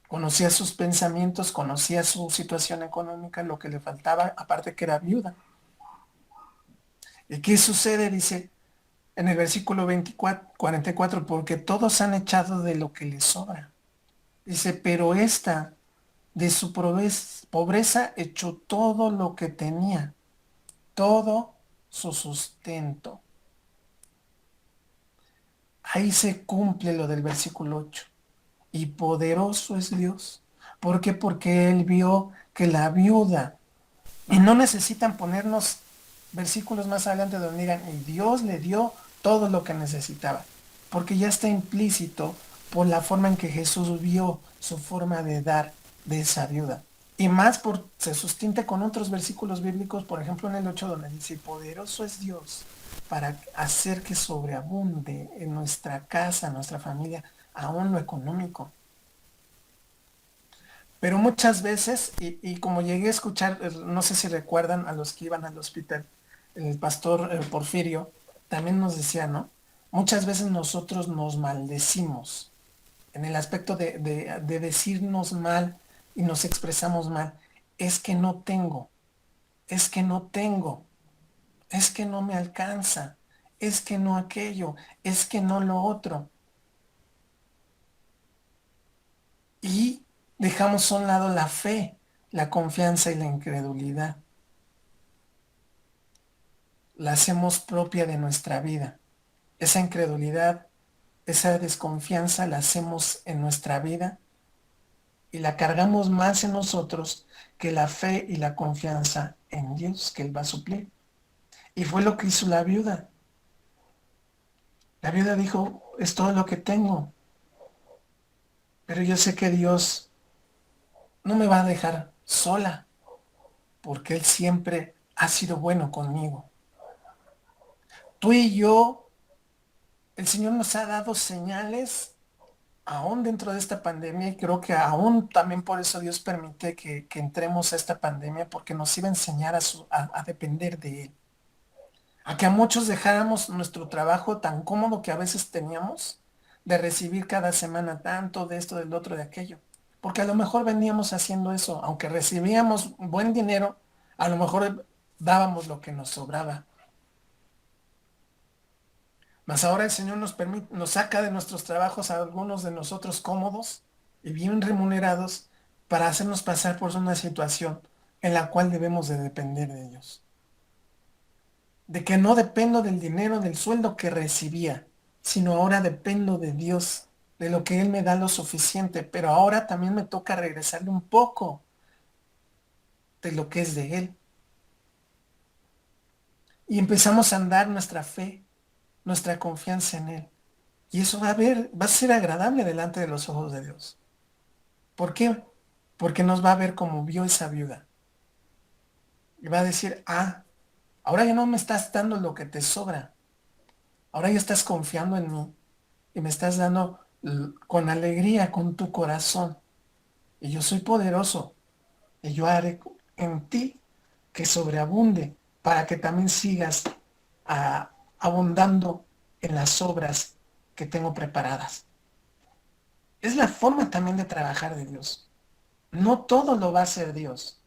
Conocía sus pensamientos, conocía su situación económica, lo que le faltaba, aparte que era viuda. ¿Y qué sucede? Dice en el versículo 44, porque todos han echado de lo que les sobra. Dice, pero esta de su pobreza echó todo lo que tenía, todo su sustento. Ahí se cumple lo del versículo 8. Y poderoso es Dios. ¿Por qué? Porque Él vio que la viuda, y no necesitan ponernos versículos más adelante donde digan, y Dios le dio todo lo que necesitaba, porque ya está implícito por la forma en que Jesús vio su forma de dar de esa viuda. Y más se sustenta con otros versículos bíblicos, por ejemplo en el 8 donde dice, poderoso es Dios para hacer que sobreabunde en nuestra casa, nuestra familia, aún lo económico. Pero muchas veces, y como llegué a escuchar, no sé si recuerdan a los que iban al hospital, el pastor Porfirio también nos decía, ¿no? Muchas veces nosotros nos maldecimos en el aspecto de decirnos mal y nos expresamos mal. Es que no tengo, es que no tengo, es que no me alcanza, es que no aquello, es que no lo otro. Y dejamos a un lado la fe, la confianza y la incredulidad. La hacemos propia de nuestra vida. Esa incredulidad, esa desconfianza la hacemos en nuestra vida y la cargamos más en nosotros que la fe y la confianza en Dios, que Él va a suplir. Y fue lo que hizo la viuda. La viuda dijo, es todo lo que tengo, pero yo sé que Dios no me va a dejar sola, porque Él siempre ha sido bueno conmigo. Tú y yo, el Señor nos ha dado señales aún dentro de esta pandemia, y creo que aún también por eso Dios permite que entremos a esta pandemia, porque nos iba a enseñar a depender de Él. A que a muchos dejáramos nuestro trabajo tan cómodo que a veces teníamos, de recibir cada semana tanto de esto, del otro, de aquello. Porque a lo mejor veníamos haciendo eso, aunque recibíamos buen dinero, a lo mejor dábamos lo que nos sobraba. Mas ahora el Señor nos saca de nuestros trabajos a algunos de nosotros cómodos y bien remunerados para hacernos pasar por una situación en la cual debemos de depender de ellos. De que no dependo del dinero, del sueldo que recibía, sino ahora dependo de Dios, de lo que Él me da lo suficiente, pero ahora también me toca regresarle un poco de lo que es de Él. Y empezamos a andar nuestra fe, nuestra confianza en Él. Y eso va a ser agradable delante de los ojos de Dios. ¿Por qué? Porque nos va a ver como vio esa viuda. Y va a decir, ahora ya no me estás dando lo que te sobra. Ahora ya estás confiando en mí. Y me estás dando con alegría, con tu corazón. Y yo soy poderoso. Y yo haré en ti que sobreabunde para que también sigas abundando en las obras que tengo preparadas. Es la forma también de trabajar de Dios. No todo lo va a hacer Dios.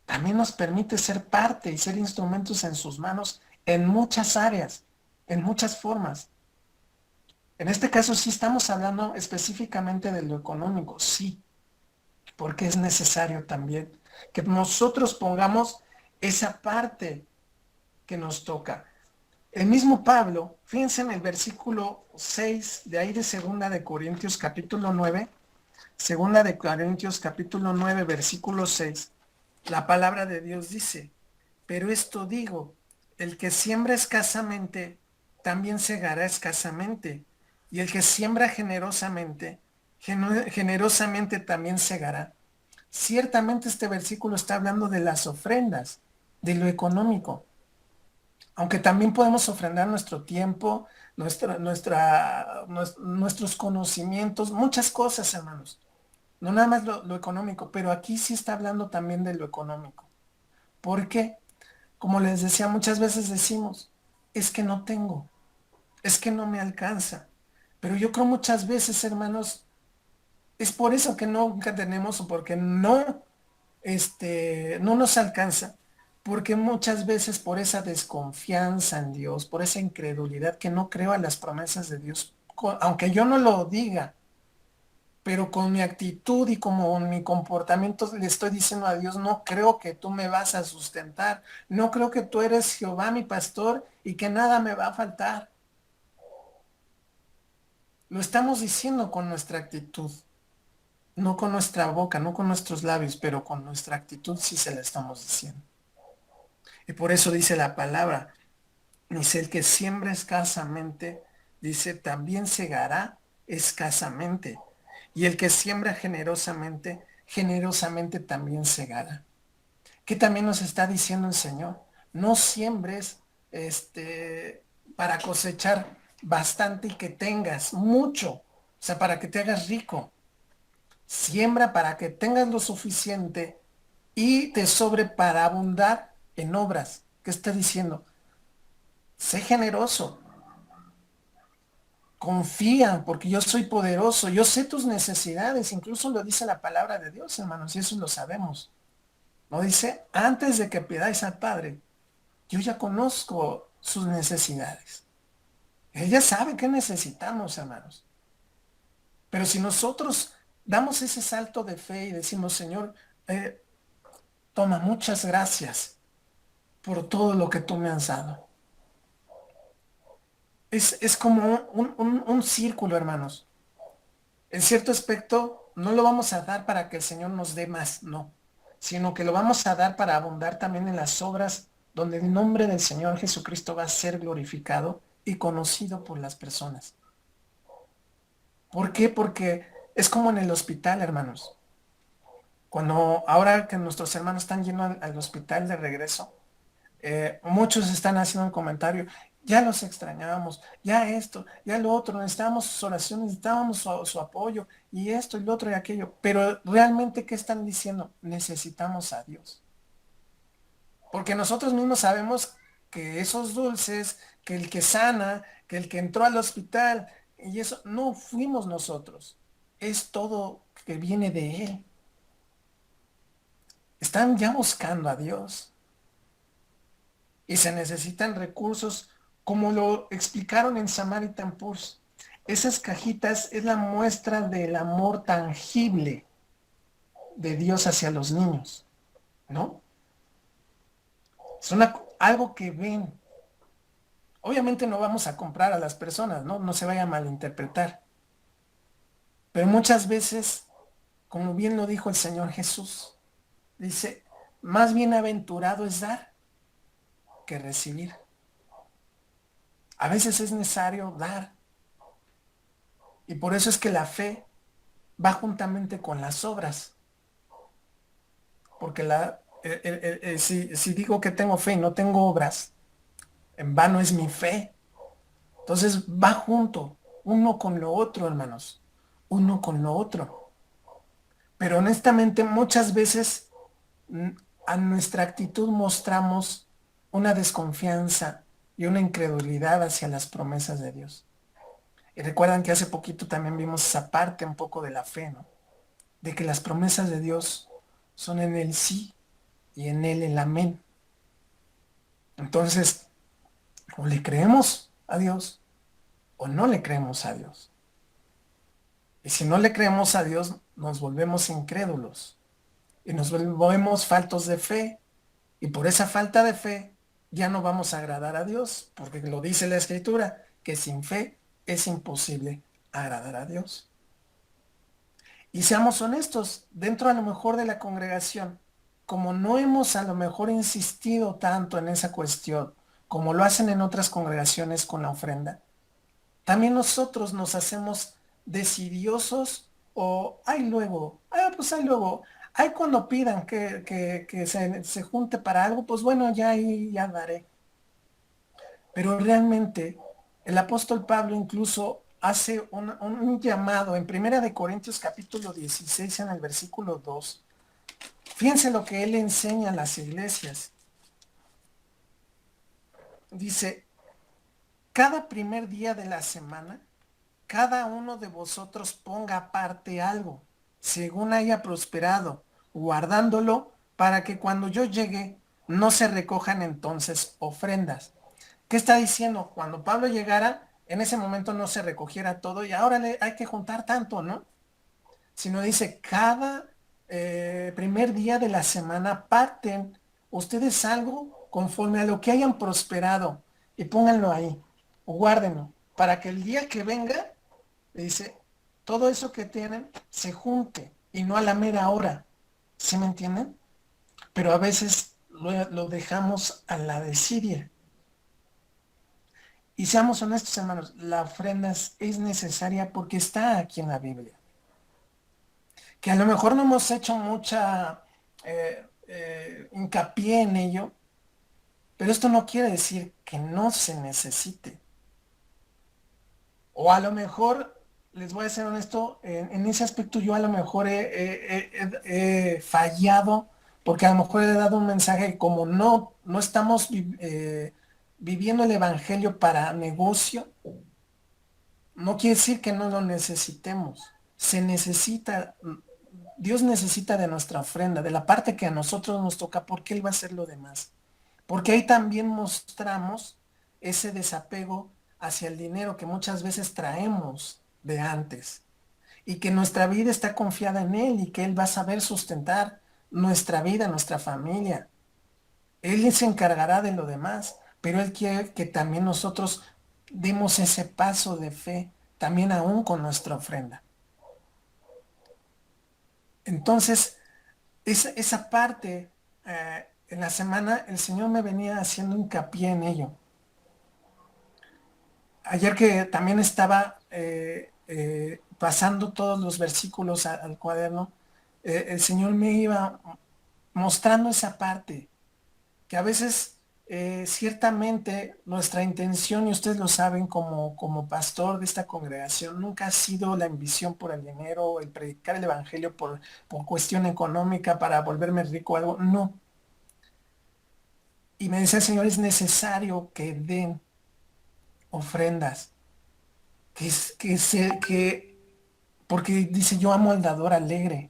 También nos permite ser parte y ser instrumentos en sus manos en muchas áreas, en muchas formas. En este caso sí estamos hablando específicamente de lo económico, sí, porque es necesario también que nosotros pongamos esa parte que nos toca. El mismo Pablo, fíjense en el versículo 6 de ahí de Segunda de Corintios capítulo 9, Segunda de Corintios capítulo 9, versículo 6, la palabra de Dios dice, pero esto digo, el que siembra escasamente, también segará escasamente, y el que siembra generosamente, generosamente también segará. Ciertamente este versículo está hablando de las ofrendas, de lo económico, aunque también podemos ofrendar nuestro tiempo, nuestros conocimientos, muchas cosas, hermanos. No nada más lo económico, pero aquí sí está hablando también de lo económico. ¿Por qué? Como les decía, muchas veces decimos, es que no tengo, es que no me alcanza. Pero yo creo muchas veces, hermanos, es por eso que nunca tenemos o porque no nos alcanza. Porque muchas veces por esa desconfianza en Dios, por esa incredulidad que no creo a las promesas de Dios, aunque yo no lo diga, pero con mi actitud y como mi comportamiento le estoy diciendo a Dios, no creo que tú me vas a sustentar, no creo que tú eres Jehová mi pastor y que nada me va a faltar. Lo estamos diciendo con nuestra actitud, no con nuestra boca, no con nuestros labios, pero con nuestra actitud sí se la estamos diciendo. Y por eso dice la palabra, dice el que siembra escasamente, dice también segará escasamente. Y el que siembra generosamente, generosamente también segará. ¿Qué también nos está diciendo el Señor? No siembres para cosechar bastante y que tengas mucho, o sea, para que te hagas rico. Siembra para que tengas lo suficiente y te sobre para abundar en obras. ¿Qué está diciendo? Sé generoso, confía, porque yo soy poderoso, yo sé tus necesidades, incluso lo dice la palabra de Dios, hermanos, y eso lo sabemos. No dice, antes de que pidáis al Padre, yo ya conozco sus necesidades. Ella sabe qué necesitamos, hermanos. Pero si nosotros damos ese salto de fe y decimos, Señor, toma, muchas gracias por todo lo que tú me has dado. Es como un círculo, hermanos. En cierto aspecto, no lo vamos a dar para que el Señor nos dé más, no, sino que lo vamos a dar para abundar también en las obras donde el nombre del Señor Jesucristo va a ser glorificado y conocido por las personas. ¿Por qué? Porque es como en el hospital, hermanos. Cuando ahora que nuestros hermanos están yendo al hospital de regreso, muchos están haciendo un comentario, ya los extrañábamos, ya esto, ya lo otro, necesitábamos sus oraciones, necesitábamos su apoyo, y esto, y lo otro, y aquello. Pero realmente, ¿qué están diciendo? Necesitamos a Dios. Porque nosotros mismos sabemos que esos dulces, que el que sana, que el que entró al hospital, y eso, no fuimos nosotros. Es todo que viene de Él. Están ya buscando a Dios. Y se necesitan recursos como lo explicaron en Samaritan Purse. Esas cajitas es la muestra del amor tangible de Dios hacia los niños, ¿no? Es algo que ven. Obviamente no vamos a comprar a las personas, ¿no? No se vaya a malinterpretar. Pero muchas veces, como bien lo dijo el Señor Jesús, dice, más bienaventurado es dar que recibir. A veces es necesario dar. Y por eso es que la fe va juntamente con las obras. Porque si digo que tengo fe y no tengo obras, en vano es mi fe. Entonces va junto, uno con lo otro, hermanos. Uno con lo otro. Pero honestamente muchas veces a nuestra actitud mostramos una desconfianza y una incredulidad hacia las promesas de Dios. Y recuerdan que hace poquito también vimos esa parte un poco de la fe, ¿no? De que las promesas de Dios son en el sí y en él el amén. Entonces, o le creemos a Dios o no le creemos a Dios. Y si no le creemos a Dios, nos volvemos incrédulos y nos volvemos faltos de fe. Y por esa falta de fe ya no vamos a agradar a Dios, porque lo dice la Escritura, que sin fe es imposible agradar a Dios. Y seamos honestos, dentro a lo mejor de la congregación, como no hemos a lo mejor insistido tanto en esa cuestión, como lo hacen en otras congregaciones con la ofrenda, también nosotros nos hacemos decidiosos o, ay luego, pues ay luego, ay cuando pidan que se junte para algo, pues bueno, ya ahí ya daré. Pero realmente el apóstol Pablo incluso hace un llamado en Primera de Corintios capítulo 16 en el versículo 2. Fíjense lo que él enseña a las iglesias. Dice, cada primer día de la semana, cada uno de vosotros ponga aparte algo, según haya prosperado, guardándolo para que cuando yo llegue no se recojan entonces ofrendas. ¿Qué está diciendo? Cuando Pablo llegara, en ese momento no se recogiera todo y ahora hay que juntar tanto, ¿no? sino dice cada primer día de la semana aparten ustedes algo conforme a lo que hayan prosperado y pónganlo ahí o guárdenlo para que el día que venga, dice, todo eso que tienen se junte y no a la mera hora. ¿Sí me entienden? Pero a veces lo dejamos a la desidia. Y seamos honestos, hermanos, la ofrenda es necesaria porque está aquí en la Biblia. Que a lo mejor no hemos hecho mucha hincapié en ello, pero esto no quiere decir que no se necesite. O a lo mejor, les voy a ser honesto, en ese aspecto yo a lo mejor he fallado, porque a lo mejor he dado un mensaje como no estamos viviendo el evangelio para negocio, no quiere decir que no lo necesitemos. Se necesita, Dios necesita de nuestra ofrenda, de la parte que a nosotros nos toca, porque Él va a hacer lo demás. Porque ahí también mostramos ese desapego hacia el dinero que muchas veces traemos de antes. Y que nuestra vida está confiada en Él y que Él va a saber sustentar nuestra vida, nuestra familia. Él se encargará de lo demás, pero Él quiere que también nosotros demos ese paso de fe, también aún con nuestra ofrenda. Entonces, esa parte, en la semana, el Señor me venía haciendo hincapié en ello. Ayer que también estaba pasando todos los versículos al cuaderno, el Señor me iba mostrando esa parte, que a veces ciertamente nuestra intención, y ustedes lo saben como pastor de esta congregación, nunca ha sido la ambición por el dinero, el predicar el evangelio por cuestión económica para volverme rico o algo, no. Y me decía el Señor, es necesario que den ofrendas, porque dice, yo amo al dador alegre,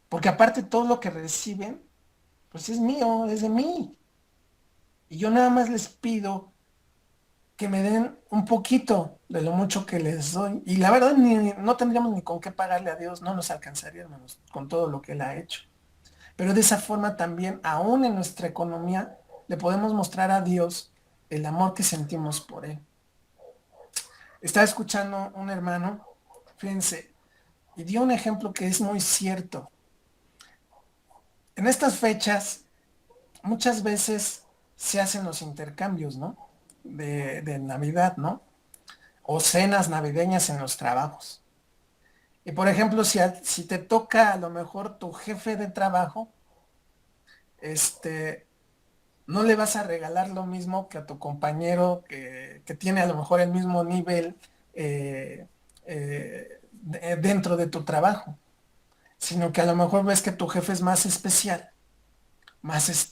porque aparte todo lo que reciben, pues es mío, es de mí. Y yo nada más les pido que me den un poquito de lo mucho que les doy. Y la verdad, no tendríamos ni con qué pagarle a Dios, no nos alcanzaría, hermanos, con todo lo que Él ha hecho. Pero de esa forma también, aún en nuestra economía, le podemos mostrar a Dios el amor que sentimos por Él. Estaba escuchando un hermano, fíjense, y dio un ejemplo que es muy cierto. En estas fechas, muchas veces se hacen los intercambios, ¿no? De Navidad, ¿no? O cenas navideñas en los trabajos. Y por ejemplo, si te toca a lo mejor tu jefe de trabajo, no le vas a regalar lo mismo que a tu compañero que tiene a lo mejor el mismo nivel dentro de tu trabajo, sino que a lo mejor ves que tu jefe es más especial, más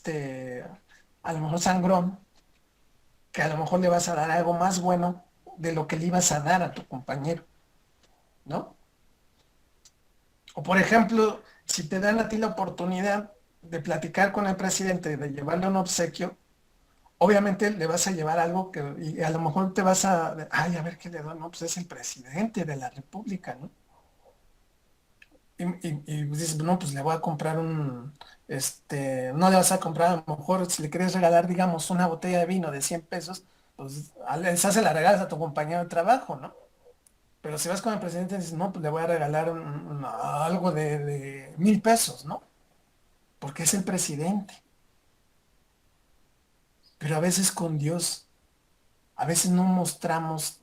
a lo mejor sangrón, que a lo mejor le vas a dar algo más bueno de lo que le ibas a dar a tu compañero, ¿no? O por ejemplo, si te dan a ti la oportunidad de platicar con el presidente, de llevarle un obsequio, obviamente le vas a llevar algo y a lo mejor te vas ay, a ver qué le doy, no, pues es el presidente de la República, ¿no? Y dices, no, pues le voy a comprar no le vas a comprar, a lo mejor si le quieres regalar, digamos, una botella de vino de 100 pesos, pues esa se la regalas a tu compañero de trabajo, ¿no? Pero si vas con el presidente, dices, no, pues le voy a regalar algo de 1000 pesos, ¿no? Porque es el presidente. Pero a veces con Dios, a veces no mostramos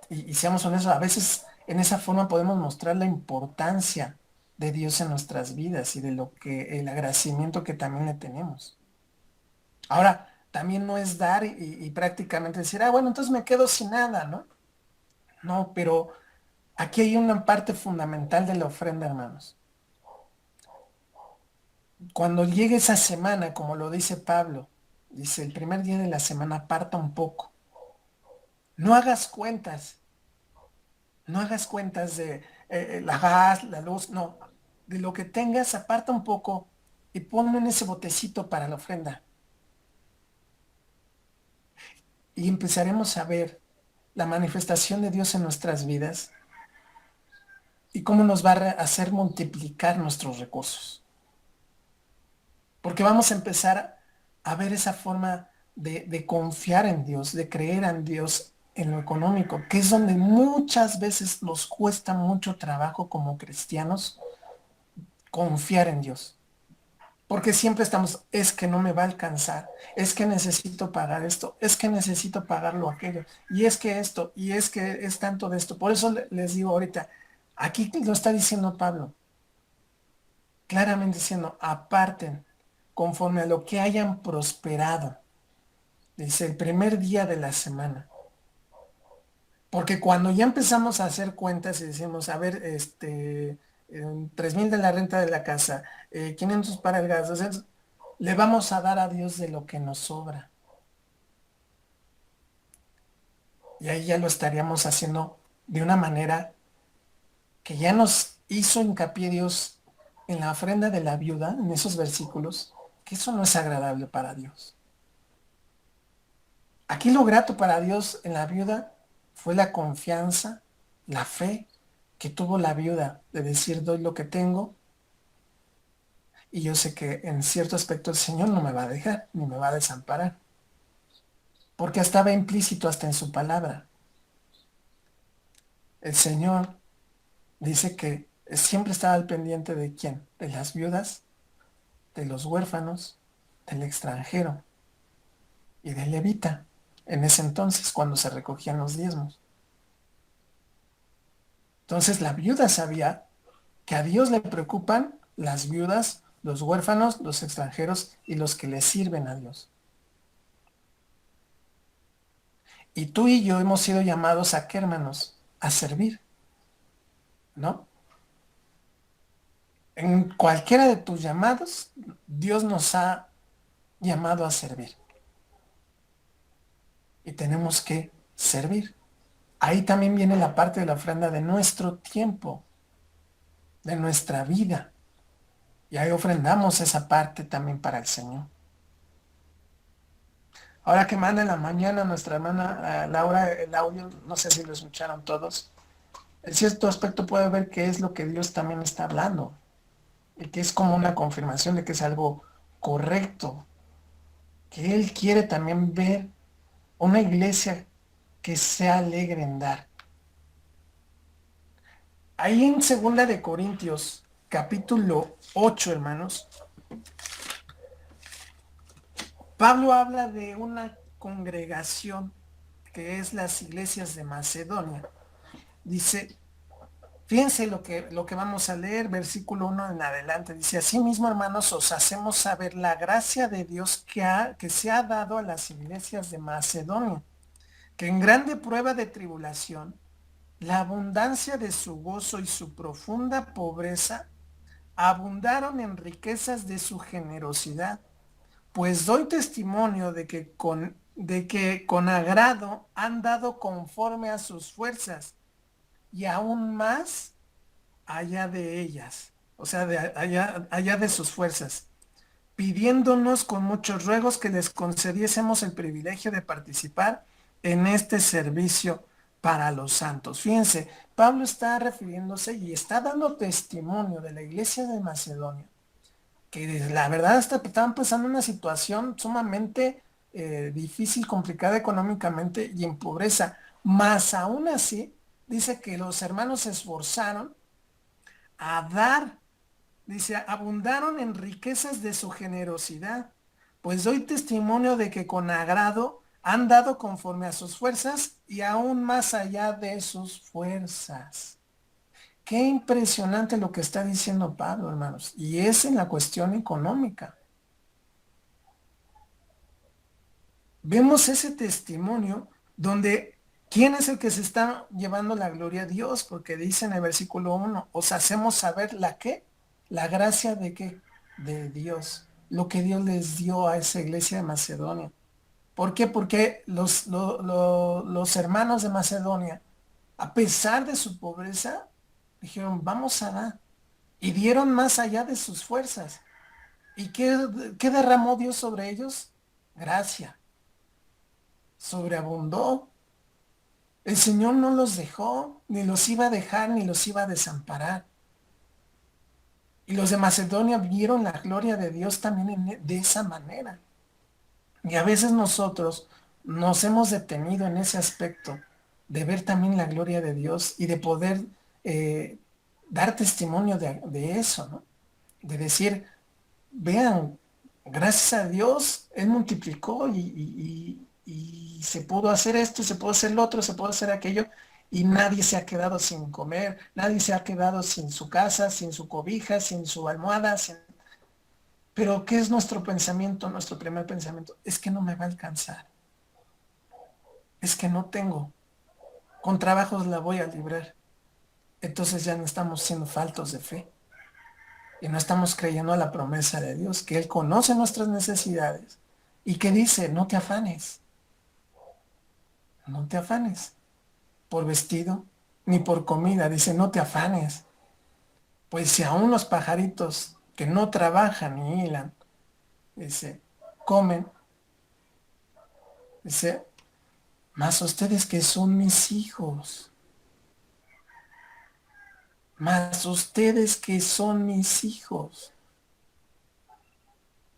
y seamos honestos, a veces en esa forma podemos mostrar la importancia de Dios en nuestras vidas y de el agradecimiento que también le tenemos. Ahora, también no es dar y prácticamente decir, bueno, entonces me quedo sin nada, ¿no? No, pero aquí hay una parte fundamental de la ofrenda, hermanos. Cuando llegue esa semana, como lo dice Pablo, dice, el primer día de la semana aparta un poco. No hagas cuentas. No hagas cuentas de la gas, la luz, no. De lo que tengas, aparta un poco y ponlo en ese botecito para la ofrenda. Y empezaremos a ver la manifestación de Dios en nuestras vidas. y cómo nos va a hacer multiplicar nuestros recursos. Porque vamos a empezar a ver esa forma de confiar en Dios, de creer en Dios en lo económico, que es donde muchas veces nos cuesta mucho trabajo como cristianos confiar en Dios. Porque siempre estamos, es que no me va a alcanzar, es que necesito pagar esto, es que necesito pagar lo aquello, y es que esto, y es que es tanto de esto. Por eso les digo ahorita, aquí lo está diciendo Pablo, claramente diciendo, aparten conforme a lo que hayan prosperado. Dice, el primer día de la semana. Porque cuando ya empezamos a hacer cuentas y decimos, a ver, 3,000 de la renta de la casa, 500 para el gas, o sea, le vamos a dar a Dios de lo que nos sobra. Y ahí ya lo estaríamos haciendo de una manera que ya nos hizo hincapié Dios en la ofrenda de la viuda, en esos versículos, que eso no es agradable para Dios. Aquí lo grato para Dios en la viuda fue la confianza, la fe que tuvo la viuda de decir, doy lo que tengo, y yo sé que en cierto aspecto el Señor no me va a dejar, ni me va a desamparar, porque estaba implícito hasta en su palabra. El Señor dice que siempre estaba al pendiente de quién, de las viudas, de los huérfanos, del extranjero y del levita, en ese entonces cuando se recogían los diezmos. Entonces la viuda sabía que a Dios le preocupan las viudas, los huérfanos, los extranjeros y los que le sirven a Dios. Y tú y yo hemos sido llamados a qué, hermanos, a servir, ¿no? En cualquiera de tus llamados, Dios nos ha llamado a servir. Y tenemos que servir. Ahí también viene la parte de la ofrenda de nuestro tiempo, de nuestra vida. Y ahí ofrendamos esa parte también para el Señor. Ahora que manda en la mañana nuestra hermana Laura el audio, no sé si lo escucharon todos, en cierto aspecto puede ver que es lo que Dios también está hablando y que es como una confirmación de que es algo correcto, que Él quiere también ver una iglesia que sea alegre en dar. Ahí en 2 capítulo 8, hermanos, Pablo habla de una congregación que es las iglesias de Macedonia. Dice, fíjense lo que vamos a leer, versículo 1 en adelante. Dice, asimismo, hermanos, os hacemos saber la gracia de Dios que se ha dado a las iglesias de Macedonia, que en grande prueba de tribulación, la abundancia de su gozo y su profunda pobreza abundaron en riquezas de su generosidad. Pues doy testimonio de que con agrado han dado conforme a sus fuerzas, y aún más allá de ellas, o sea, allá de sus fuerzas, pidiéndonos con muchos ruegos que les concediésemos el privilegio de participar en este servicio para los santos. Fíjense, Pablo está refiriéndose y está dando testimonio de la iglesia de Macedonia, que la verdad estaban pasando una situación sumamente difícil, complicada económicamente y en pobreza, más aún así, dice que los hermanos se esforzaron a dar. Dice, abundaron en riquezas de su generosidad, pues doy testimonio de que con agrado han dado conforme a sus fuerzas y aún más allá de sus fuerzas. Qué impresionante lo que está diciendo Pablo, hermanos, y es en la cuestión económica. Vemos ese testimonio donde ¿quién es el que se está llevando la gloria a Dios? Porque dice en el versículo 1, os hacemos saber la qué, la gracia de qué, de Dios, lo que Dios les dio a esa iglesia de Macedonia. ¿Por qué? Porque los hermanos de Macedonia, a pesar de su pobreza, dijeron, vamos a dar. Y dieron más allá de sus fuerzas. ¿Y qué derramó Dios sobre ellos? Gracia. Sobreabundó. El Señor no los dejó, ni los iba a dejar, ni los iba a desamparar. Y los de Macedonia vieron la gloria de Dios también de esa manera. Y a veces nosotros nos hemos detenido en ese aspecto de ver también la gloria de Dios y de poder dar testimonio de eso, ¿no? De decir, vean, gracias a Dios, Él multiplicó y se pudo hacer esto, se pudo hacer lo otro, se pudo hacer aquello, y nadie se ha quedado sin comer, nadie se ha quedado sin su casa, sin su cobija, sin su almohada, Pero ¿qué es nuestro pensamiento? Nuestro primer pensamiento es que no me va a alcanzar, es que no tengo, con trabajos la voy a librar. Entonces ya no estamos siendo faltos de fe y no estamos creyendo a la promesa de Dios, que Él conoce nuestras necesidades y que dice, no te afanes, no te afanes por vestido ni por comida, dice, no te afanes, pues si aún los pajaritos que no trabajan ni hilan, dice, comen, dice, más ustedes que son mis hijos, más ustedes que son mis hijos.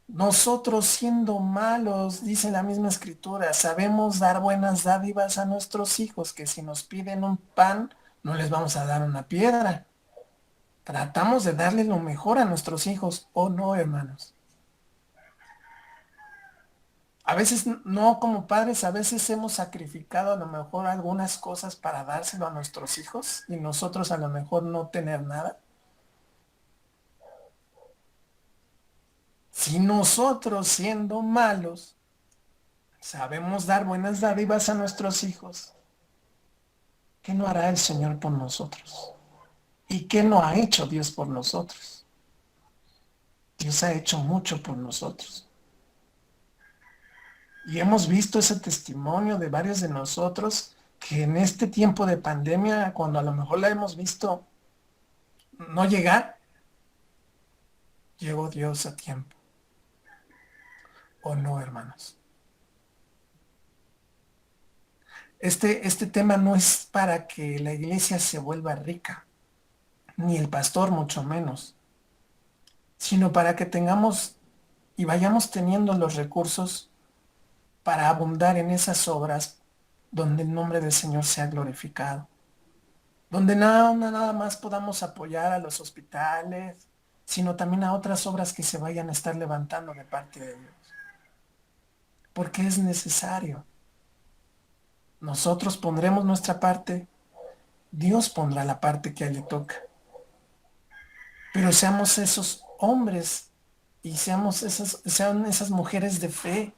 Nosotros siendo malos, dice la misma escritura, sabemos dar buenas dádivas a nuestros hijos, que si nos piden un pan, no les vamos a dar una piedra. Tratamos de darle lo mejor a nuestros hijos, ¿o no, hermanos? A veces no como padres, a veces hemos sacrificado a lo mejor algunas cosas para dárselo a nuestros hijos y nosotros a lo mejor no tener nada. Si nosotros siendo malos sabemos dar buenas dádivas a nuestros hijos, ¿qué no hará el Señor por nosotros? ¿Y qué no ha hecho Dios por nosotros? Dios ha hecho mucho por nosotros. Y hemos visto ese testimonio de varios de nosotros que en este tiempo de pandemia, cuando a lo mejor la hemos visto no llegar, llegó Dios a tiempo. ¿O no, hermanos? Este tema no es para que la iglesia se vuelva rica, ni el pastor mucho menos, sino para que tengamos y vayamos teniendo los recursos para abundar en esas obras donde el nombre del Señor sea glorificado, donde nada más podamos apoyar a los hospitales, sino también a otras obras que se vayan a estar levantando de parte de Dios, porque es necesario. Nosotros pondremos nuestra parte, Dios pondrá la parte que a él le toca. Pero seamos esos hombres y sean esas mujeres de fe,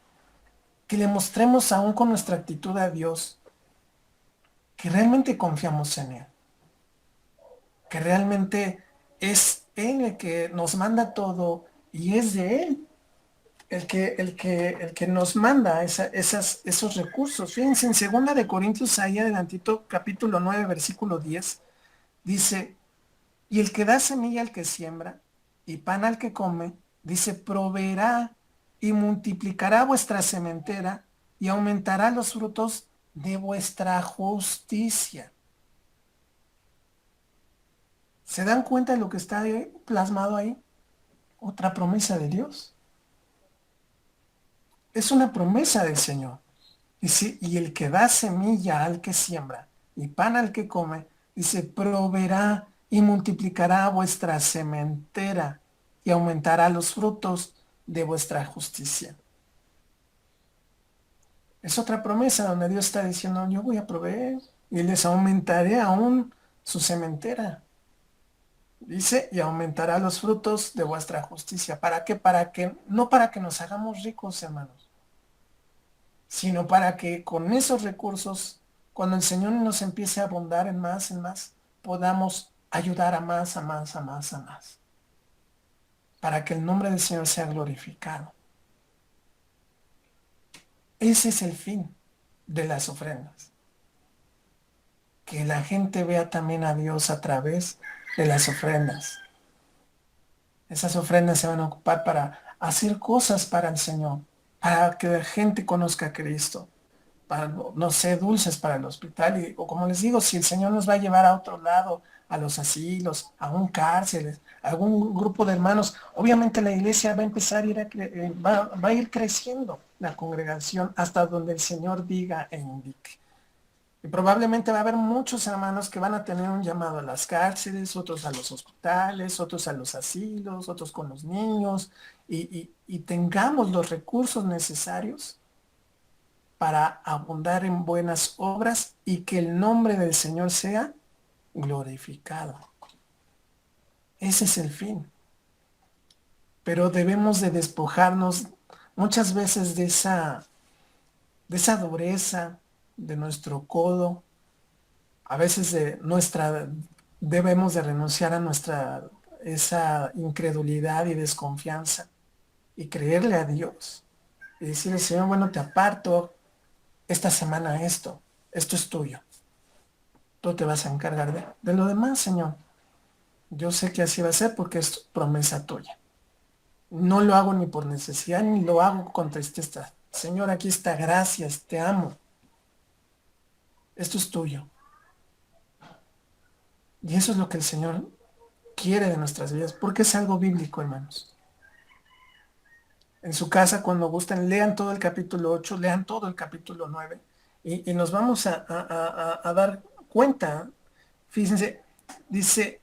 que le mostremos aún con nuestra actitud a Dios, que realmente confiamos en Él, que realmente es Él el que nos manda todo y es de Él el que nos manda esos recursos. Fíjense, en 2 Corintios, ahí adelantito, capítulo 9, versículo 10, dice, y el que da semilla al que siembra y pan al que come, dice, proveerá y multiplicará vuestra sementera y aumentará los frutos de vuestra justicia. ¿Se dan cuenta de lo que está plasmado ahí? Otra promesa de Dios. Es una promesa del Señor. Dice, y el que da semilla al que siembra y pan al que come, dice, proveerá y multiplicará vuestra sementera y aumentará los frutos de vuestra justicia. Es otra promesa donde Dios está diciendo, yo voy a proveer y les aumentaré aún su sementera. Dice, y aumentará los frutos de vuestra justicia. ¿Para qué? No para que nos hagamos ricos, hermanos, sino para que con esos recursos, cuando el Señor nos empiece a abundar en más, podamos ayudar a más, a más, a más, a más. Para que el nombre del Señor sea glorificado. Ese es el fin de las ofrendas. Que la gente vea también a Dios a través de las ofrendas. Esas ofrendas se van a ocupar para hacer cosas para el Señor, para que la gente conozca a Cristo, para, no sé, dulces para el hospital. O como les digo, si el Señor nos va a llevar a otro lado, a los asilos, a un cárcel, a algún grupo de hermanos, obviamente la iglesia va a empezar a ir va a ir creciendo la congregación hasta donde el Señor diga e indique. Y probablemente va a haber muchos hermanos que van a tener un llamado a las cárceles, otros a los hospitales, otros a los asilos, otros con los niños, y tengamos los recursos necesarios para abundar en buenas obras y que el nombre del Señor sea glorificado. Ese es el fin. Pero debemos de despojarnos muchas veces de esa dureza, de nuestro codo, a veces debemos de renunciar a esa incredulidad y desconfianza y creerle a Dios y decirle, Señor, bueno, te aparto esta semana esto es tuyo. Tú te vas a encargar de lo demás, Señor. Yo sé que así va a ser porque es promesa tuya. No lo hago ni por necesidad, ni lo hago con tristeza. Señor, aquí está, gracias, te amo. Esto es tuyo. Y eso es lo que el Señor quiere de nuestras vidas, porque es algo bíblico, hermanos. En su casa, cuando gusten, lean todo el capítulo 8, lean todo el capítulo 9, y nos vamos a dar cuenta. Fíjense, dice,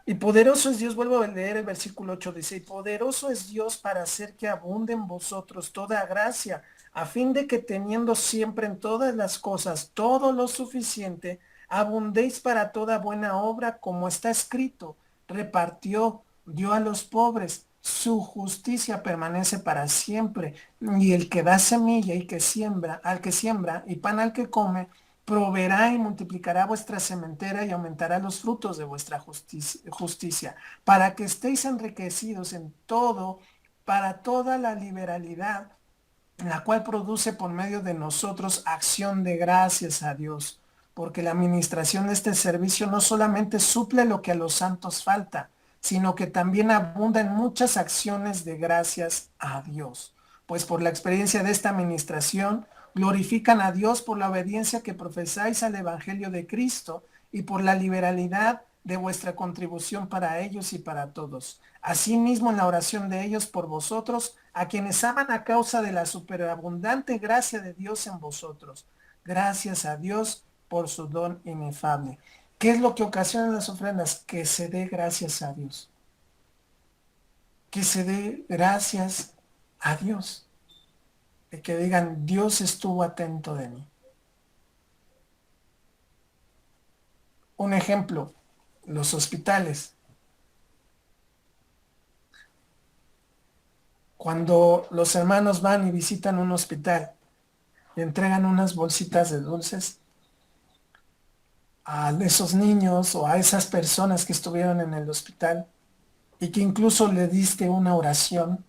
y poderoso es Dios, vuelvo a leer el versículo 8, dice, y poderoso es Dios para hacer que abunde en vosotros toda gracia, a fin de que teniendo siempre en todas las cosas todo lo suficiente, abundéis para toda buena obra, como está escrito, repartió, dio a los pobres, su justicia permanece para siempre, y el que da semilla y que siembra, al que siembra, y pan al que come, proveerá y multiplicará vuestra sementera y aumentará los frutos de vuestra justicia, para que estéis enriquecidos en todo, para toda la liberalidad, la cual produce por medio de nosotros acción de gracias a Dios, porque la administración de este servicio no solamente suple lo que a los santos falta, sino que también abunda en muchas acciones de gracias a Dios. Pues por la experiencia de esta administración, glorifican a Dios por la obediencia que profesáis al Evangelio de Cristo y por la liberalidad de vuestra contribución para ellos y para todos. Asimismo, en la oración de ellos por vosotros, a quienes aman a causa de la superabundante gracia de Dios en vosotros. Gracias a Dios por su don inefable. ¿Qué es lo que ocasiona las ofrendas? Que se dé gracias a Dios. Que se dé gracias a Dios. De que digan, Dios estuvo atento de mí. Un ejemplo, los hospitales. Cuando los hermanos van y visitan un hospital y entregan unas bolsitas de dulces a esos niños o a esas personas que estuvieron en el hospital y que incluso le diste una oración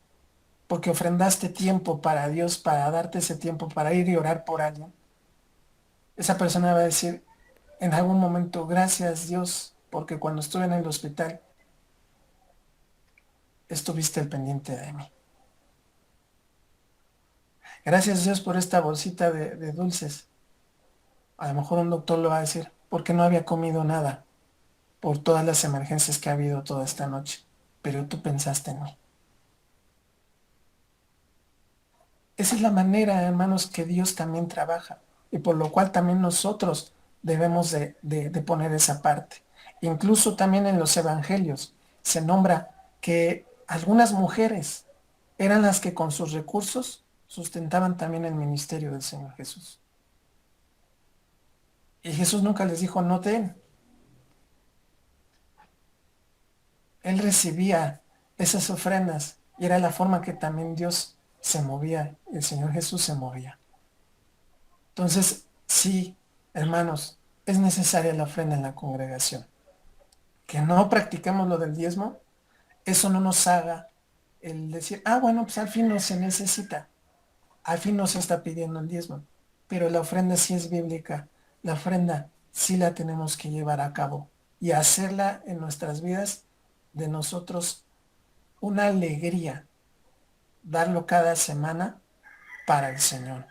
porque ofrendaste tiempo para Dios, para darte ese tiempo para ir y orar por alguien, esa persona va a decir en algún momento, gracias Dios, porque cuando estuve en el hospital estuviste al pendiente de mí. Gracias Dios por esta bolsita de dulces. A lo mejor un doctor lo va a decir, porque no había comido nada por todas las emergencias que ha habido toda esta noche, pero tú pensaste en mí. Esa es la manera, hermanos, que Dios también trabaja y por lo cual también nosotros debemos de poner esa parte. Incluso también en los evangelios se nombra que algunas mujeres eran las que con sus recursos sustentaban también el ministerio del Señor Jesús. Y Jesús nunca les dijo, no den. Él recibía esas ofrendas y era la forma que también Dios se movía, el Señor Jesús se movía. Entonces, sí, hermanos, es necesaria la ofrenda en la congregación. Que no practiquemos lo del diezmo, eso no nos haga el decir, bueno, pues al fin no se necesita, al fin no se está pidiendo el diezmo, pero la ofrenda sí es bíblica, la ofrenda sí la tenemos que llevar a cabo y hacerla en nuestras vidas de nosotros una alegría, darlo cada semana para el Señor.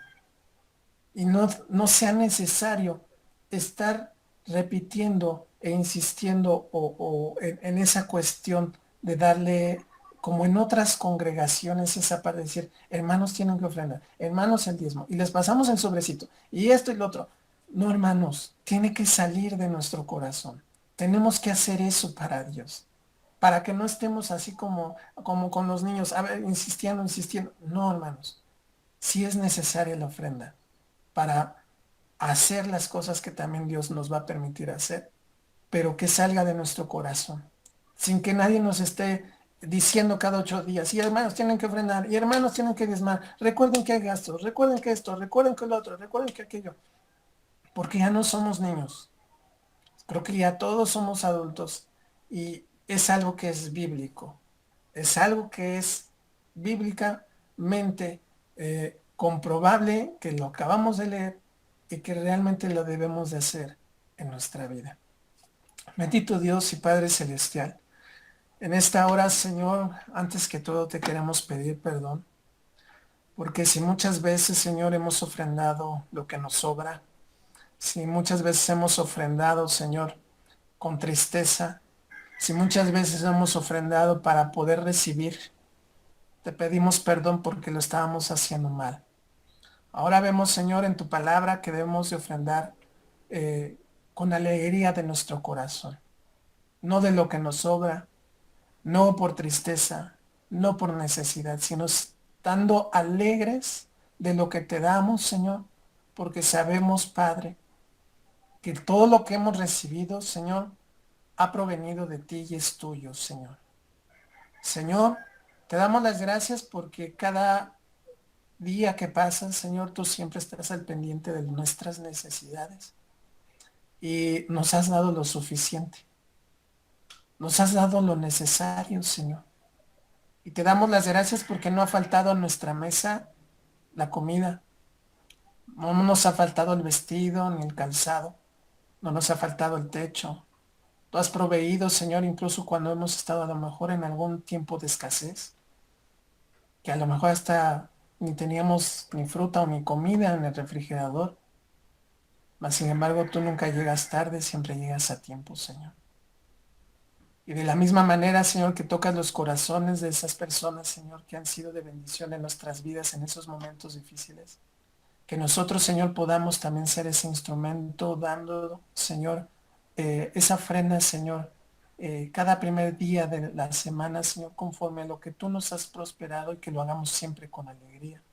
y no sea necesario estar repitiendo e insistiendo o en esa cuestión de darle, como en otras congregaciones, esa parte de decir, hermanos tienen que ofrendar, hermanos el diezmo, y les pasamos el sobrecito, y esto y lo otro. No, hermanos, tiene que salir de nuestro corazón. Tenemos que hacer eso para Dios, para que no estemos así como con los niños, a ver, insistiendo, insistiendo. No, hermanos, sí es necesaria la ofrenda para hacer las cosas que también Dios nos va a permitir hacer, pero que salga de nuestro corazón, sin que nadie nos esté diciendo cada 8 días, y hermanos tienen que ofrendar, y hermanos tienen que diezmar, recuerden que hay gastos, recuerden que esto, recuerden que lo otro, recuerden que aquello, porque ya no somos niños, creo que ya todos somos adultos, y es algo que es bíblico, es algo que es bíblicamente comprobable, que lo acabamos de leer y que realmente lo debemos de hacer en nuestra vida. Bendito Dios y Padre Celestial, en esta hora, Señor, antes que todo te queremos pedir perdón, porque si muchas veces, Señor, hemos ofrendado lo que nos sobra, si muchas veces hemos ofrendado, Señor, con tristeza, si muchas veces hemos ofrendado para poder recibir, te pedimos perdón porque lo estábamos haciendo mal. Ahora vemos, Señor, en tu palabra que debemos de ofrendar con alegría de nuestro corazón, no de lo que nos sobra, no por tristeza, no por necesidad, sino estando alegres de lo que te damos, Señor, porque sabemos, Padre, que todo lo que hemos recibido, Señor, ha provenido de ti y es tuyo, Señor. Señor, te damos las gracias porque cada día que pasa, Señor, tú siempre estás al pendiente de nuestras necesidades y nos has dado lo suficiente. Nos has dado lo necesario, Señor. Y te damos las gracias porque no ha faltado a nuestra mesa la comida. No nos ha faltado el vestido ni el calzado. No nos ha faltado el techo. Tú has proveído, Señor, incluso cuando hemos estado a lo mejor en algún tiempo de escasez, que a lo mejor hasta ni teníamos ni fruta o ni comida en el refrigerador. Mas, sin embargo, tú nunca llegas tarde, siempre llegas a tiempo, Señor. Y de la misma manera, Señor, que tocas los corazones de esas personas, Señor, que han sido de bendición en nuestras vidas en esos momentos difíciles. Que nosotros, Señor, podamos también ser ese instrumento dando, Señor, esa ofrenda, Señor, cada primer día de la semana, Señor, conforme a lo que tú nos has prosperado y que lo hagamos siempre con alegría.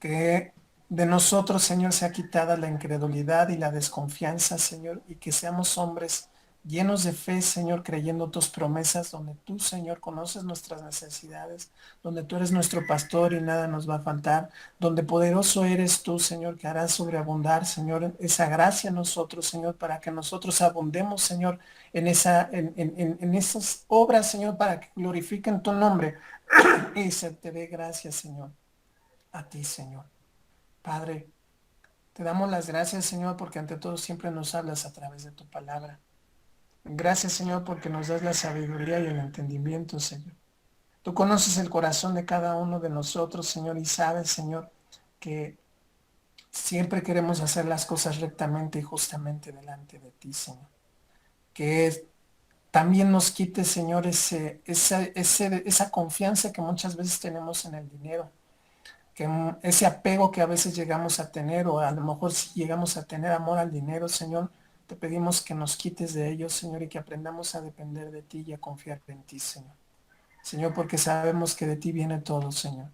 Que de nosotros, Señor, sea quitada la incredulidad y la desconfianza, Señor, y que seamos hombres llenos de fe, Señor, creyendo tus promesas, donde tú, Señor, conoces nuestras necesidades, donde tú eres nuestro pastor y nada nos va a faltar, donde poderoso eres tú, Señor, que harás sobreabundar, Señor, esa gracia en nosotros, Señor, para que nosotros abundemos, Señor, en esas obras, Señor, para que glorifiquen tu nombre y se te dé gracias, Señor, a ti, Señor. Padre, te damos las gracias, Señor, porque ante todo siempre nos hablas a través de tu palabra. Gracias, Señor, porque nos das la sabiduría y el entendimiento, Señor. Tú conoces el corazón de cada uno de nosotros, Señor, y sabes, Señor, que siempre queremos hacer las cosas rectamente y justamente delante de ti, Señor. Que también nos quite, Señor, esa confianza que muchas veces tenemos en el dinero, que ese apego que a veces llegamos a tener, o a lo mejor si llegamos a tener amor al dinero, Señor, te pedimos que nos quites de ellos, Señor, y que aprendamos a depender de ti y a confiar en ti, Señor. Señor, porque sabemos que de ti viene todo, Señor.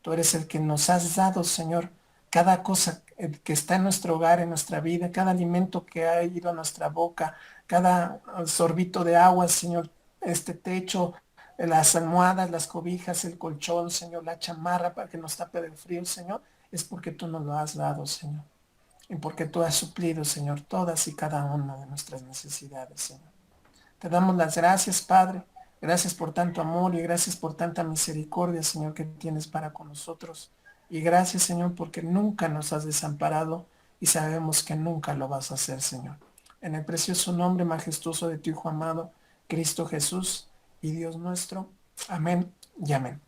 Tú eres el que nos has dado, Señor, cada cosa que está en nuestro hogar, en nuestra vida, cada alimento que ha ido a nuestra boca, cada sorbito de agua, Señor, este techo, las almohadas, las cobijas, el colchón, Señor, la chamarra para que nos tape del frío, Señor, es porque tú nos lo has dado, Señor. Y porque tú has suplido, Señor, todas y cada una de nuestras necesidades, Señor. Te damos las gracias, Padre. Gracias por tanto amor y gracias por tanta misericordia, Señor, que tienes para con nosotros. Y gracias, Señor, porque nunca nos has desamparado y sabemos que nunca lo vas a hacer, Señor. En el precioso nombre majestuoso de tu Hijo amado, Cristo Jesús y Dios nuestro. Amén y amén.